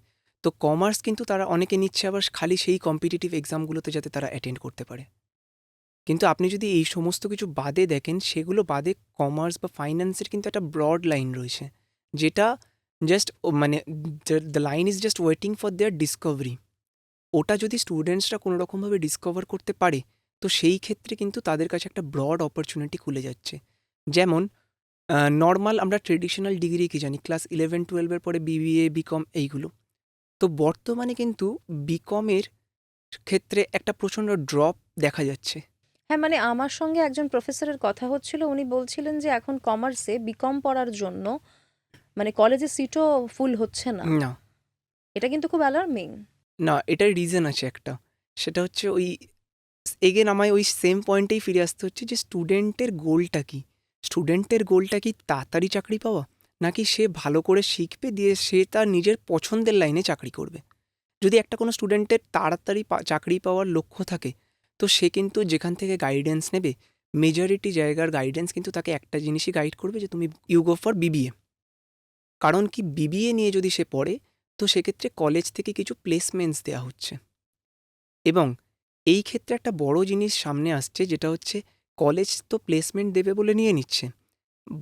তো কমার্স কিন্তু তারা অনেকে নিচ্ছে আবার খালি সেই কম্পিটিটিভ এক্সামগুলোতে যাতে তারা অ্যাটেন্ড করতে পারে। কিন্তু আপনি যদি এই সমস্ত কিছু বাদে দেখেন, সেগুলো বাদে কমার্স বা ফাইন্যান্সের কিন্তু একটা ব্রড লাইন রয়েছে, যেটা জাস্ট মানে the line is just waiting for their Discovery. ওটা যদি স্টুডেন্টসরা কোনো রকমভাবে ডিসকভার করতে পারে, তো সেই ক্ষেত্রে কিন্তু তাদের কাছে একটা ব্রড অপরচুনিটি খুলে যাচ্ছে। যেমন নর্মাল আমরা ট্রেডিশনাল ডিগ্রি কি জানি, ক্লাস 11-12 পরে বিবিএ, বিকম এইগুলো। তো বর্তমানে কিন্তু বিকমের ক্ষেত্রে একটা প্রচণ্ড ড্রপ দেখা যাচ্ছে। হ্যাঁ, মানে আমার সঙ্গে একজন প্রফেসরের কথা হচ্ছিল, উনি বলছিলেন যে এখন কমার্সে বিকম পড়ার জন্য মানে কলেজে সিটও ফুল হচ্ছে না। না, এটা কিন্তু খুব অ্যালার্মিং। না, এটার রিজন আছে একটা। সেটা হচ্ছে ওই এগেন আমায় ওই সেম পয়েন্টেই ফিরে আসতে হচ্ছে যে স্টুডেন্টের গোলটা কী? স্টুডেন্টের গোলটা কি তাড়াতাড়ি চাকরি পাওয়া, নাকি সে ভালো করে শিখবে দিয়ে সে তার নিজের পছন্দের লাইনে চাকরি করবে? যদি একটা কোনো স্টুডেন্টের তাড়াতাড়ি চাকরি পাওয়ার লক্ষ্য থাকে, তো সে কিন্তু যেখান থেকে গাইডেন্স নেবে, মেজরিটি জায়গার গাইডেন্স কিন্তু তাকে একটা জিনিসই গাইড করবে যে তুমি ইউ গো ফর বিবিএ। কারণ কি, বিবিএ নিয়ে যদি সে পড়ে, তো সেক্ষেত্রে কলেজ থেকে কিছু প্লেসমেন্টস দেওয়া হচ্ছে। এবং এই ক্ষেত্রে একটা বড় জিনিস সামনে আসছে, যেটা হচ্ছে কলেজ তো প্লেসমেন্ট দেবে বলে নিয়ে নিচ্ছে,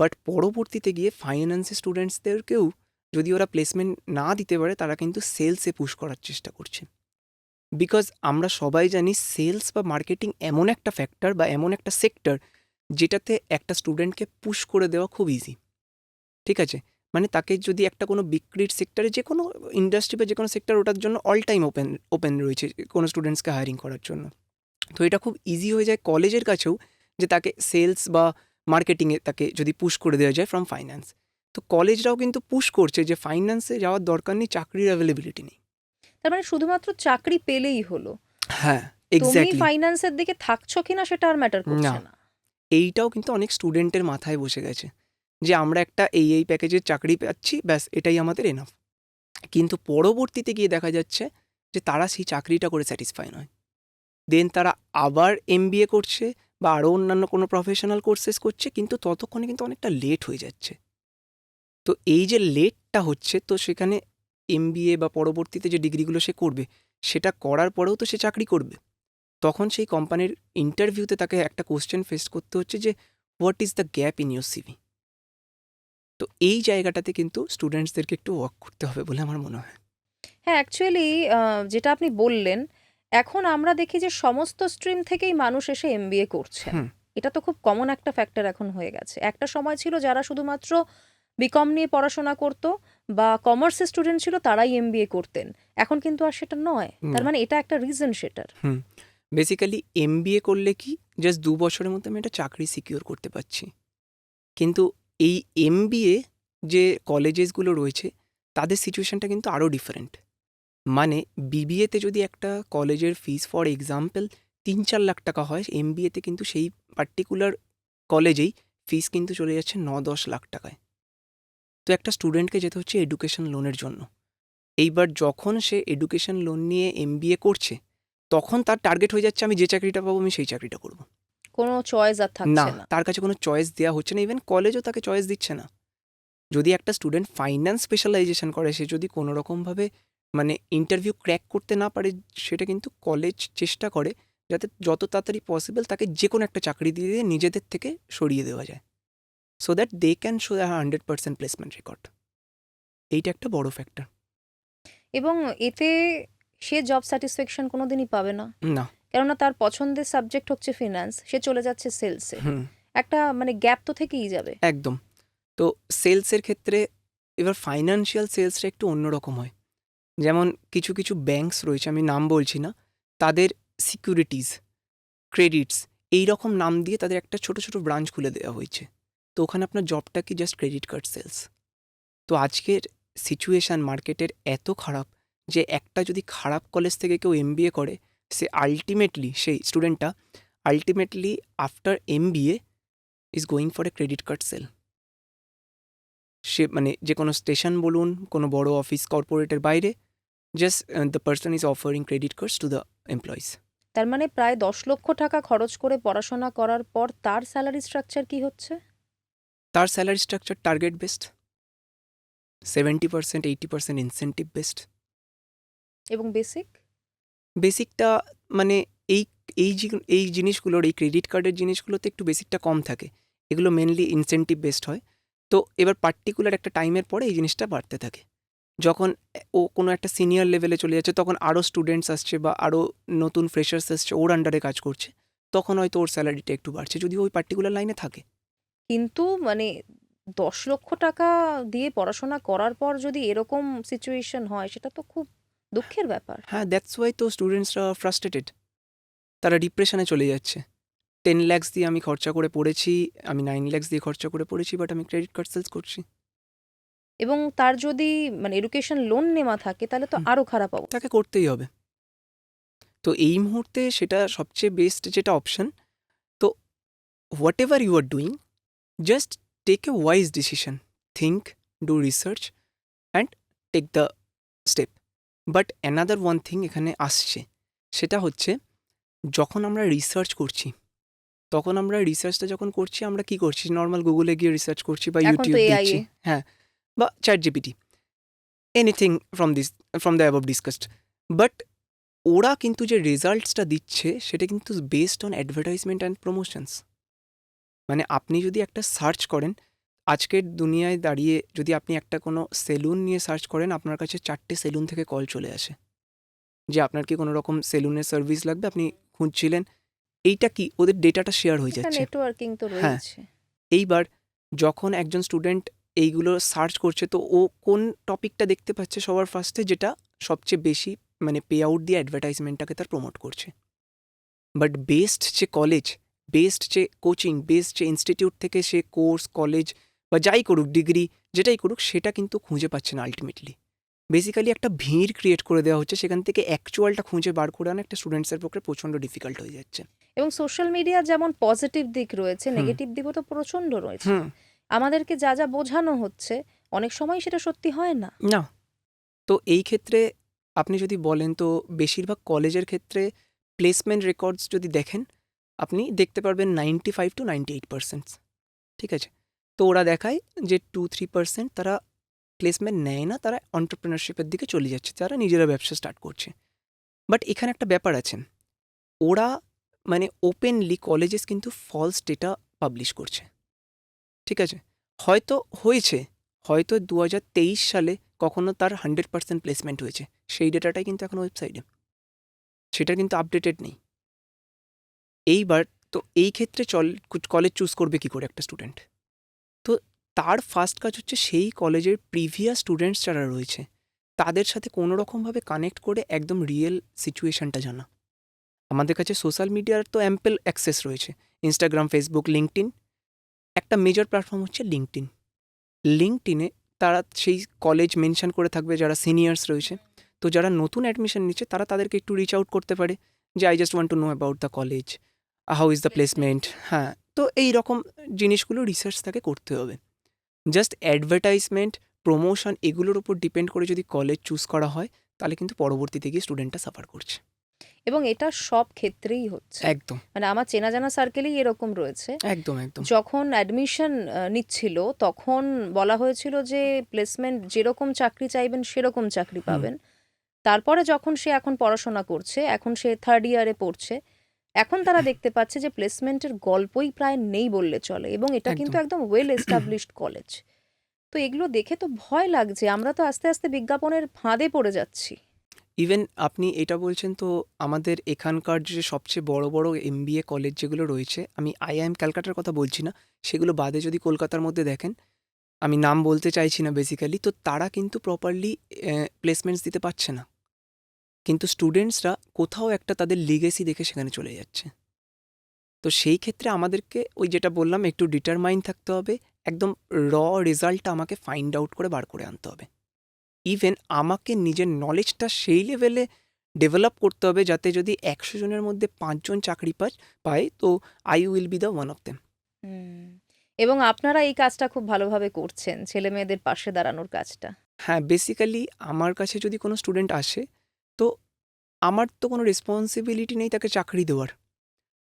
বাট পরবর্তীতে গিয়ে ফাইন্যান্সের স্টুডেন্টসদেরকেও যদি ওরা প্লেসমেন্ট না দিতে পারে, তারা কিন্তু সেলসে পুশ করার চেষ্টা করছে। বিকজ আমরা সবাই জানি সেলস বা মার্কেটিং এমন একটা ফ্যাক্টর বা এমন একটা সেক্টর, যেটাতে একটা স্টুডেন্টকে পুশ করে দেওয়া খুব ইজি। ঠিক আছে, মানে তাকে যদি একটা কোনো বিক্রির সেক্টরে, যে কোনো ইন্ডাস্ট্রি বা যে কোনো সেক্টর, ওটার জন্য অল টাইম ওপেন রয়েছে কোনো স্টুডেন্টসকে হায়ারিং করার জন্য। তো এটা খুব ইজি হয়ে যায় কলেজের কাছেও, যে তাকে সেলস বা মার্কেটিংয়ে তাকে যদি পুশ করে দেওয়া যায় ফ্রম ফাইন্যান্স। তো কলেজরাও কিন্তু পুশ করছে যে ফাইন্যান্সে যাওয়ার দরকার নেই, চাকরির অ্যাভেলেবিলিটি নেই। তার মানে শুধুমাত্র চাকরি পেলেই হলো, হ্যাঁ, তুমি এক্স্যাক্টলি। ফাইন্যান্সের দিকে থাকছো কিনা সেটা আর ম্যাটার না, করছে না। এইটাও কিন্তু অনেক স্টুডেন্টের মাথায় বসে গেছে যে আমরা একটা এই প্যাকেজের চাকরি পাচ্ছি, ব্যাস এটাই আমাদের এনাফ। কিন্তু পরবর্তীতে গিয়ে দেখা যাচ্ছে যে তারা সেই চাকরিটা করে স্যাটিসফাই নয়। দেন তারা আবার এমবিএ করছে বা আরও অন্যান্য কোনো প্রফেশনাল কোর্সেস করছে, কিন্তু ততক্ষণে কিন্তু অনেকটা লেট হয়ে যাচ্ছে। তো এই যে লেটটা হচ্ছে, তো সেখানে এমবিএ বা পরবর্তীতে যে ডিগ্রিগুলো সে করবে, সেটা করার পরেও তো সে চাকরি করবে। তখন সেই কোম্পানির ইন্টারভিউতে তাকে একটা কোশ্চেন ফেস করতে হচ্ছে যে what is the gap in your CV. তো এই জায়গাটাতে কিন্তু স্টুডেন্টসদেরকে একটু ওয়ার্ক করতে হবে বলে আমার মনে হয়। হ্যাঁ, অ্যাকচুয়ালি যেটা আপনি বললেন, এখন আমরা দেখি যে সমস্ত স্ট্রিম থেকেই মানুষ এসে এমবিএ করছেন। হুম। এটা তো খুব কমন একটা ফ্যাক্টর এখন হয়ে গেছে। একটা সময় ছিল যারা শুধুমাত্র বিকম নিয়ে পড়াশোনা করতো বা কমার্সের স্টুডেন্ট ছিল তারাই এমবিএ করতেন। এখন কিন্তু আর সেটা নয়। তার না। মানে এটা একটা রিজন সেটার। বেসিক্যালি এমবিএ করলে কি জাস্ট 2 বছরের মধ্যে আমি একটা চাকরি সিকিউর করতে পারছি। কিন্তু এই এমবিএ যে কলেজেসগুলো রয়েছে, তাদের সিচুয়েশনটা কিন্তু আরও ডিফারেন্ট। মানে বিবিএতে যদি একটা কলেজের ফিস ফর এক্সাম্পল 3-4 লাখ টাকা হয়, এমবিএতে কিন্তু সেই পার্টিকুলার কলেজেই ফিস কিন্তু চলে যাচ্ছে 9-10 লাখ টাকায়। তো একটা স্টুডেন্টকে যেতে হচ্ছে এডুকেশন লোনের জন্য। এইবার যখন সে এডুকেশন লোন নিয়ে এমবিএ করছে, তখন তার টার্গেট হয়ে যাচ্ছে আমি যে চাকরিটা পাবো আমি সেই চাকরিটা করব। কোনো চয়েস আর না, থাকছে না। তার কাছে কোনো চয়েস দেওয়া হচ্ছে না, ইভেন কলেজও তাকে চয়েস দিচ্ছে না। যদি একটা স্টুডেন্ট ফাইন্যান্স স্পেশালাইজেশন করে, সে যদি কোনো রকমভাবে মানে ইন্টারভিউ ক্র্যাক করতে না পারে, সেটা কিন্তু কলেজ চেষ্টা করে যাতে যত তাড়াতাড়ি পসিবল তাকে যে কোনো একটা চাকরি দিয়ে দিয়ে নিজেদের থেকে সরিয়ে দেওয়া যায়, so that they can show 100% placement record. এইটা একটা বড় ফ্যাক্টর। এবং এতে সে জব স্যাটিসফ্যাকশন কোনোদিনই পাবে না, না। কেননা তার পছন্দের সাবজেক্ট হচ্ছে ফিনান্স, সে চলে যাচ্ছে সেলসে। হুম। একটা মানে গ্যাপ তো থেকেই যাবে। একদম। তো সেলসের ক্ষেত্রে এবার ফাইন্যান্সিয়াল সেলসটা একটু অন্যরকম হয়। যেমন কিছু কিছু ব্যাংকস রয়েছে, আমি নাম বলছি না, তাদের সিকিউরিটিজ, ক্রেডিটস এই রকম নাম দিয়ে তাদের একটা ছোট ছোট ব্রাঞ্চ খুলে দেওয়া হয়েছে। তো ওখানে আপনার জবটা কি জাস্ট ক্রেডিট কার্ড সেলস। তো আজকের সিচুয়েশান মার্কেটের এত খারাপ যে একটা যদি খারাপ কলেজ থেকে কেউ MBA করে, সে আলটিমেটলি, সেই স্টুডেন্টটা ultimately after MBA is going for a credit card sale. সে মানে যে কোনো স্টেশন বলুন, কোনো বড় অফিস কর্পোরেটের বাইরে, just the person is offering credit cards to the employees. তার মানে প্রায় 10 লক্ষ টাকা খরচ করে পড়াশোনা করার পর তার স্যালারি স্ট্রাকচার কি হচ্ছে? তার salary structure target based, 70% 80% incentive based. এবং বেসিক? বেসিকটা মানে এই এই জিনিসগুলোর, এই ক্রেডিট কার্ডের জিনিসগুলোতে একটু বেসিকটা কম থাকে, এগুলো মেনলি ইনসেন্টিভ বেসড হয়। তো এবার পার্টিকুলার একটা টাইমের পরে এই জিনিসটা বাড়তে থাকে। যখন ও কোনো একটা সিনিয়র লেভেলে চলে যাচ্ছে, তখন আরও স্টুডেন্টস আসছে বা আরও নতুন ফ্রেশার্স আসছে, ওর আন্ডারে কাজ করছে, তখন হয়তো ওর স্যালারিটা একটু বাড়ছে, যদি ওই পার্টিকুলার লাইনে থাকে। কিন্তু মানে 10 লক্ষ টাকা দিয়ে পড়াশোনা করার পর যদি এরকম সিচুয়েশন হয়, সেটা তো খুব দুঃখের ব্যাপার। হ্যাঁ, দ্যাটস ওয়াই তো স্টুডেন্টসরা ফ্রাস্ট্রেটেড, তারা ডিপ্রেশনে চলে যাচ্ছে। 10 lakhs দিয়ে আমি খরচা করে পড়েছি, আমি 9 lakhs দিয়ে খরচা করে পড়েছি, বাট আমি ক্রেডিট কার্ড সেলস করছি। এবং তার যদি মানে এডুকেশন লোন নেওয়া থাকে, তাহলে তো হুম। আরো খারাপ অবস্থা। তাকে করতেই হবে। তো এই মুহূর্তে সেটা সবচেয়ে বেস্ট যেটা অপশন। তো whatever you are doing, just take a wise decision, think, do research and take the step. But another one thing এখানে আসছে, সেটা হচ্ছে যখন আমরা রিসার্চ করছি, তখন আমরা রিসার্চটা যখন করছি, আমরা কি করছি, নর্মাল গুগলে গিয়ে রিসার্চ করছি বা এখন তো ইউটিউব AI দেখছি, হ্যাঁ, বা chat GPT, anything from the above discussed. But ওরা কিন্তু যে রেজাল্টসটা দিচ্ছে সেটা কিন্তু based on advertisement and promotions. মানে আপনি যদি একটা সার্চ করেন, আজকের দুনিয়ায় দাঁড়িয়ে যদি আপনি একটা কোনো সেলুন নিয়ে সার্চ করেন, আপনার কাছে 4টে সেলুন থেকে কল চলে আসে যে আপনার কি কোনো রকম সেলুনের সার্ভিস লাগবে, আপনি খুঁজছিলেন। এইটা কি, ওদের ডেটাটা শেয়ার হয়ে এটা যাচ্ছে। নেটওয়ার্কিং তো হ্যাঁ। রয়েছে। এইবার যখন একজন স্টুডেন্ট এইগুলো সার্চ করছে, তো ও কোন টপিকটা দেখতে পাচ্ছে সবার ফার্স্টে, যেটা সবচেয়ে বেশি মানে পে আউট দিয়ে অ্যাডভার্টাইজমেন্টটাকে তার প্রমোট করছে। বাট বেস্ট যে কলেজ, বেস্ট যে কোচিং, বেস্ট যে ইনস্টিটিউট থেকে সে কোর্স, কলেজ বা যাই করুক, ডিগ্রি যেটাই করুক, সেটা কিন্তু খুঁজে পাচ্ছে না আলটিমেটলি। বেসিক্যালি একটা ভিড় ক্রিয়েট করে দেওয়া হচ্ছে, সেখান থেকে অ্যাকচুয়ালটা খুঁজে বার করে আনা একটা স্টুডেন্টসের পক্ষে প্রচণ্ড ডিফিকাল্ট হয়ে যাচ্ছে। এবং সোশ্যাল মিডিয়ার যেমন পজিটিভ দিক রয়েছে, হুম। নেগেটিভ দিকও তো প্রচন্ড রয়েছে। হুম। আমাদেরকে যা যা বোঝানো হচ্ছে, অনেক সময় সেটা সত্যি হয় না। না। তো এই ক্ষেত্রে আপনি যদি বলেন, তো বেশিরভাগ কলেজের ক্ষেত্রে প্লেসমেন্ট রেকর্ডস যদি দেখেন, আপনি দেখতে পারবেন 95 to 98%। ঠিক আছে? তো ওরা দেখায় যে 2-3% তারা প্লেসমেন্ট নেয় না, তারা এন্টারপ্রেনারশিপের দিকে চলে যাচ্ছে, তারা নিজেরা ব্যবসা স্টার্ট করছে। বাট এখানে একটা ব্যাপার আছে, ওরা মানে ওপেনলি কলেজেস কিন্তু ফলস ডেটা পাবলিশ করছে। ঠিক আছে? হয়তো হয়েছে, হয়তো 2023 সালে কখনো তার 100% প্লেসমেন্ট হয়েছে, সেই ডেটাটাই কিন্তু এখন ওয়েবসাইটে, সেটা কিন্তু আপডেটেড নেই। এইবার তো এই ক্ষেত্রে কলেজ চুজ করবে কি করে একটা স্টুডেন্ট? তো তার ফার্স্ট কাজ হচ্ছে সেই কলেজের প্রিভিয়াস স্টুডেন্টস যারা রয়েছে, তাদের সাথে কোনো রকমভাবে কানেক্ট করে একদম রিয়েল সিচুয়েশনটা জানা। আমাদের কাছে সোশ্যাল মিডিয়ার তো অ্যাম্পেল অ্যাক্সেস রয়েছে, ইনস্টাগ্রাম, ফেসবুক, লিঙ্কডইন। একটা মেজর প্ল্যাটফর্ম হচ্ছে লিঙ্কডইন। লিঙ্কডইনে তারা সেই কলেজ মেনশন করে থাকবে যারা সিনিয়র্স রয়েছে। তো যারা নতুন অ্যাডমিশন নিচ্ছে, তারা তাদেরকে একটু রিচ আউট করতে পারে যে I just want to know about the college, how is the placement. হ্যাঁ, তো এই রকম জিনিসগুলো রিসার্চ তাকে করতে হবে। জাস্ট অ্যাডভার্টাইজমেন্ট, প্রমোশন এগুলোর উপর ডিপেন্ড করে যদি কলেজ চুজ করা হয়, তাহলে কিন্তু পরবর্তীতে গিয়ে স্টুডেন্টটা সাফার করছে। এবং এটা সব ক্ষেত্রেই হচ্ছে। একদম মানে আমার চেনা জানা সার্কেলেই এরকম রয়েছে। একদম একদম। যখন অ্যাডমিশন নিচ্ছিল, তখন বলা হয়েছিল যে প্লেসমেন্ট যেরকম চাকরি চাইবেন সেরকম চাকরি পাবেন। তারপরে যখন সে এখন পড়াশোনা করছে, এখন সে 3rd ইয়ারে পড়ছে, এখন তারা দেখতে পাচ্ছে যে প্লেসমেন্টের গল্পই প্রায় নেই বললে চলে, এবং এটা কিন্তু একদম। একদম ওয়েল এস্টাবলিশড কলেজ। তো এগুলো দেখে তো ভয় লাগছে, আমরা তো আস্তে আস্তে বিজ্ঞাপনের ফাঁদে পড়ে যাচ্ছি। ইভেন আপনি এটা বলছেন তো, আমাদের এখানকার যে সবচেয়ে বড় বড় এমবিএ কলেজ যেগুলো রয়েছে, আমি আইআইএম ক্যালকাটার কথা বলছি না, সেগুলো বাদে যদি কলকাতার মধ্যে দেখেন, আমি নাম বলতে চাইছি না বেসিক্যালি, তো তারা কিন্তু প্রপারলি প্লেসমেন্টস দিতে পারছে না। কিন্তু স্টুডেন্টসরা কোথাও একটা তাদের লিগেসি দেখে সেখানে চলে যাচ্ছে। তো সেই ক্ষেত্রে আমাদেরকে ওই যেটা বললাম, একটু ডিটারমাইন থাকতে হবে, একদম র রেজাল্টটা আমাকে ফাইন্ড আউট করে বার করে আনতে হবে। ইভেন আমাকে নিজের নলেজটা সেই লেভেলে ডেভেলপ করতে হবে যাতে যদি 100 জনের মধ্যে 5 জন চাকরি পায়, তো I will be the one of them. হুম। এবং আপনারা এই কাজটা খুব ভালোভাবে করছেন, ছেলে মেয়েদের পাশে দাঁড়ানোর কাজটা। হ্যাঁ, বেসিক্যালি আমার কাছে যদি কোনো স্টুডেন্ট আসে, তো আমার তো কোনো রেসপন্সিবিলিটি নেই তাকে চাকরি দেওয়ার।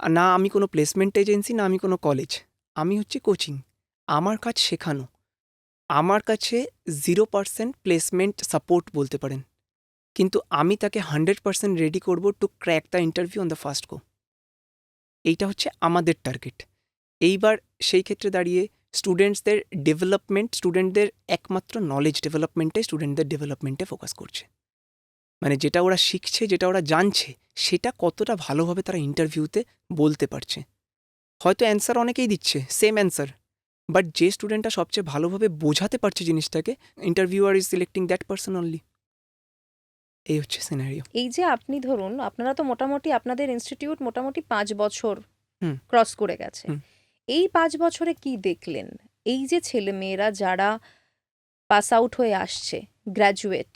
না আমি কোনো প্লেসমেন্ট এজেন্সি, না আমি কোনো কলেজ। আমি হচ্ছি কোচিং। আমার কাজ শেখানো। আমার কাছে 0% প্লেসমেন্ট সাপোর্ট বলতে পারেন। কিন্তু আমি তাকে 100% রেডি করব to crack the interview on the first go. এইটা হচ্ছে আমাদের টার্গেট। এইবার সেই ক্ষেত্রে দাঁড়িয়ে স্টুডেন্টসদের ডেভেলপমেন্ট, স্টুডেন্টদের একমাত্র নলেজ ডেভেলপমেন্টে, স্টুডেন্টদের ডেভেলপমেন্টে ফোকাস করছে। মানে যেটা ওরা শিখছে, যেটা ওরা জানছে, সেটা কতটা ভালোভাবে তারা ইন্টারভিউতে বলতে পারছে। হয়তো অ্যান্সার অনেকেই দিচ্ছে, সেম অ্যান্সার, বাট যে স্টুডেন্টটা সবচেয়ে ভালোভাবে বোঝাতে পারছে জিনিসটাকে, interviewer is selecting that person only. এই হচ্ছে সিনারিও। এই যে আপনি ধরুন, আপনারা তো মোটামুটি আপনাদের ইনস্টিটিউট মোটামুটি 5 বছর হুম। ক্রস করে গেছে। হুম। এই 5 বছরে কি দেখলেন? এই যে ছেলে মেয়েরা যারা পাস আউট হয়ে আসছে, গ্র্যাজুয়েট,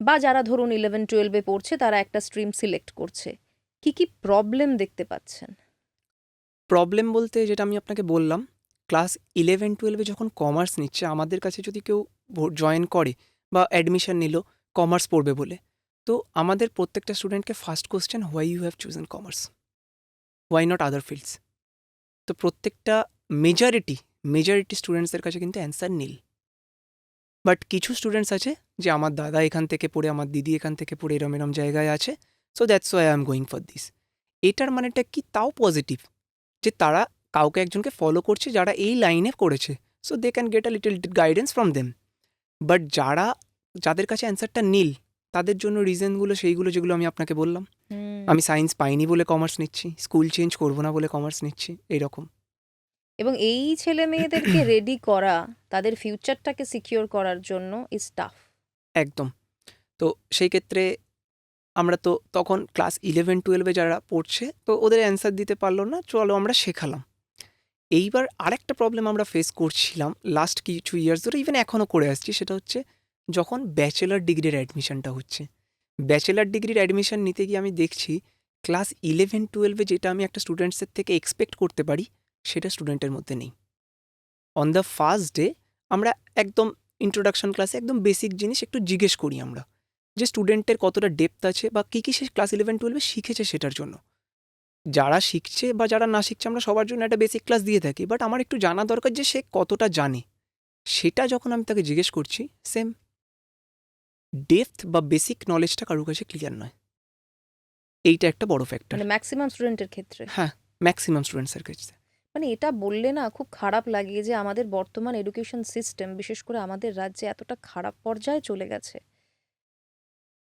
বা যারা ধরুন 11-12-এ পড়ছে, তারা একটা স্ট্রিম সিলেক্ট করছে, কি কি প্রবলেম দেখতে পাচ্ছেন? প্রবলেম বলতে যেটা আমি আপনাকে বললাম, ক্লাস 11-12-এ যখন কমার্স নিচ্ছে, আমাদের কাছে যদি কেউ জয়েন করে বা অ্যাডমিশন নিল কমার্স পড়বে বলে, তো আমাদের প্রত্যেকটা স্টুডেন্টকে first question, why you have chosen commerce, why not other fields. তো প্রত্যেকটা মেজরিটি স্টুডেন্টসদের কাছে কিন্তু অ্যান্সার নীল। বাট কিছু স্টুডেন্টস আছে যে আমার দাদা এখান থেকে পড়ে, আমার দিদি এখান থেকে পড়ে এরম এরম জায়গায় আছে, so that's why I am going for this. এটার মানেটা কি, তাও পজিটিভ, যে তারা কাউকে একজনকে ফলো করছে যারা এই লাইনে করেছে, so they can get a little guidance from them. But যাদের কাছে অ্যান্সারটা নীল, তাদের জন্য রিজনগুলো সেইগুলো যেগুলো আমি আপনাকে বললাম। আমি সায়েন্স পাইনি বলে কমার্স নিচ্ছি, স্কুল চেঞ্জ করবো না বলে কমার্স নিচ্ছি, এইরকম। এবং এই ছেলে মেয়েদেরকে রেডি করা, তাদের ফিউচারটাকে সিকিওর করার জন্য ইজ টাফ। একদম। তো সেই ক্ষেত্রে আমরা তো তখন ক্লাস 11-12-এ যারা পড়ছে, তো ওদের অ্যান্সার দিতে পারলো না, চলো আমরা শেখালাম। এইবার আরেকটা প্রবলেম আমরা ফেস করছিলাম লাস্ট কিছু ইয়ার্স ধরে, ইভেন এখনও করে আসছি, সেটা হচ্ছে যখন ব্যাচেলার ডিগ্রির অ্যাডমিশনটা হচ্ছে। ব্যাচেলার ডিগ্রির অ্যাডমিশন নিতে গিয়ে আমি দেখছি ক্লাস 11-12-এ যেটা আমি একটা স্টুডেন্টসের থেকে এক্সপেক্ট করতে পারি, সেটা স্টুডেন্টের মধ্যে নেই। অন দ্য ফার্স্ট ডে আমরা একদম ইন্ট্রোডাকশন ক্লাসে একদম বেসিক জিনিস একটু জিজ্ঞেস করি আমরা, যে স্টুডেন্টের কতটা ডেপথ আছে বা কী কী সে ক্লাস 11-12-এ শিখেছে সেটার জন্য। যারা শিখছে বা যারা না শিখছে, আমরা সবার জন্য একটা বেসিক ক্লাস দিয়ে থাকি, বাট আমার একটু জানা দরকার যে সে কতটা জানে। সেটা যখন আমি তাকে জিজ্ঞেস করছি, সেম ডেপথ বা বেসিক নলেজটা কারোর কাছে ক্লিয়ার নয়। এইটা একটা বড় ফ্যাক্টর। মানে ম্যাক্সিমাম স্টুডেন্টের ক্ষেত্রে। হ্যাঁ, ম্যাক্সিমাম স্টুডেন্টসের কাছে। মানে এটা বললে না খুব খারাপ লাগে যে আমাদের বর্তমান এডুকেশন সিস্টেম, বিশেষ করে আমাদের রাজ্যে, এতটা খারাপ পর্যায়ে চলে গেছে।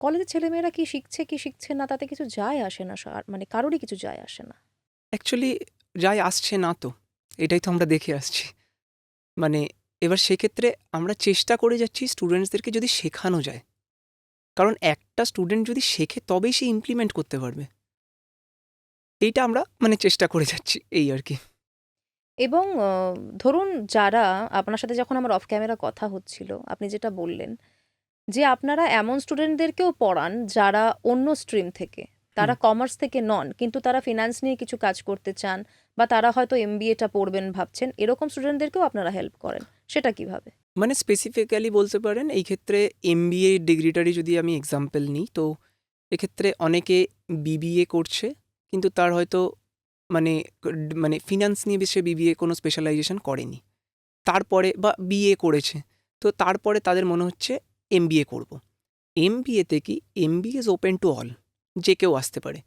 কলেজের ছেলেমেয়েরা কি শিখছে কি শিখছে না তাতে কিছু যায় আসে না, মানে কারোরই কিছু যায় আসে না। অ্যাকচুয়ালি যাই আসছে না, তো এটাই তো আমরা দেখে আসছি। মানে এবার সেক্ষেত্রে আমরা চেষ্টা করে যাচ্ছি স্টুডেন্টসদেরকে যদি শেখানো যায়, কারণ একটা স্টুডেন্ট যদি শেখে তবেই সে ইমপ্লিমেন্ট করতে পারবে। এইটা আমরা মানে চেষ্টা করে যাচ্ছি, এই আর কি। এবং ধরুন যারা আপনার সাথে, যখন আমার অফ ক্যামেরা কথা হচ্ছিল, আপনি যেটা বললেন যে আপনারা এমন স্টুডেন্টদেরকেও পড়ান যারা অন্য স্ট্রিম থেকে, তারা কমার্স থেকে নন, কিন্তু তারা ফিনান্স নিয়ে কিছু কাজ করতে চান, বা তারা হয়তো এমবিএটা পড়বেন ভাবছেন, এরকম স্টুডেন্টদেরকেও আপনারা হেল্প করেন, সেটা কিভাবে? মানে স্পেসিফিক্যালি বলতে পারেন, এই ক্ষেত্রে এমবিএ ডিগ্রিটারই যদি আমি এক্সাম্পল নিই, তো এক্ষেত্রে অনেকে বিবিএ করছে, কিন্তু তার হয়তো মানে মানে ফিনান্স নিয়ে সে বিবিএ কোনো স্পেশালাইজেশন করেনি, তারপরে বা বিএ করেছে, তো তারপরে তাদের মনে হচ্ছে এমবিএ করব। এমবিএতে কি, MBA is open to all, যে কেউ আসতে পারে।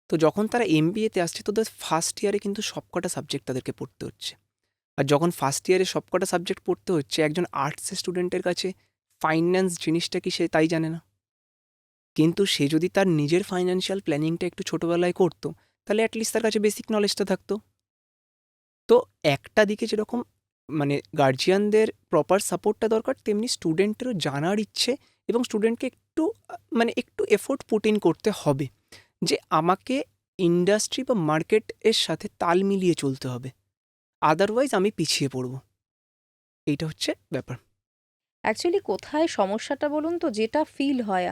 তো যখন তারা এমবিএতে আসছে তোদের ফার্স্ট ইয়ারে কিন্তু সবকটা সাবজেক্ট তাদেরকে পড়তে হচ্ছে। আর যখন ফার্স্ট ইয়ারে সবকটা সাবজেক্ট পড়তে হচ্ছে, একজন আর্টসের স্টুডেন্টের কাছে ফাইন্যান্স জিনিসটা কি সে তাই জানে না। কিন্তু সে যদি তার নিজের ফাইন্যান্সিয়াল প্ল্যানিংটা একটু ছোটোবেলায় করতো, তাহলে অ্যাটলিস্ট তার কাছে বেসিক নলেজটা থাকতো। তো একটা দিকে যেরকম মানে গার্জিয়ানদের প্রপার সাপোর্টটা দরকার, তেমনি স্টুডেন্টেরও জানার ইচ্ছে এবং স্টুডেন্টকে একটু মানে একটু এফোর্ট পুট ইন করতে হবে যে আমাকে ইন্ডাস্ট্রি বা মার্কেট এর সাথে তাল মিলিয়ে চলতে হবে, আদারওয়াইজ আমি পিছিয়ে পড়ব। এইটা হচ্ছে ব্যাপার। অ্যাকচুয়ালি কোথায় সমস্যাটা বলুন তো, যেটা ফিল হয়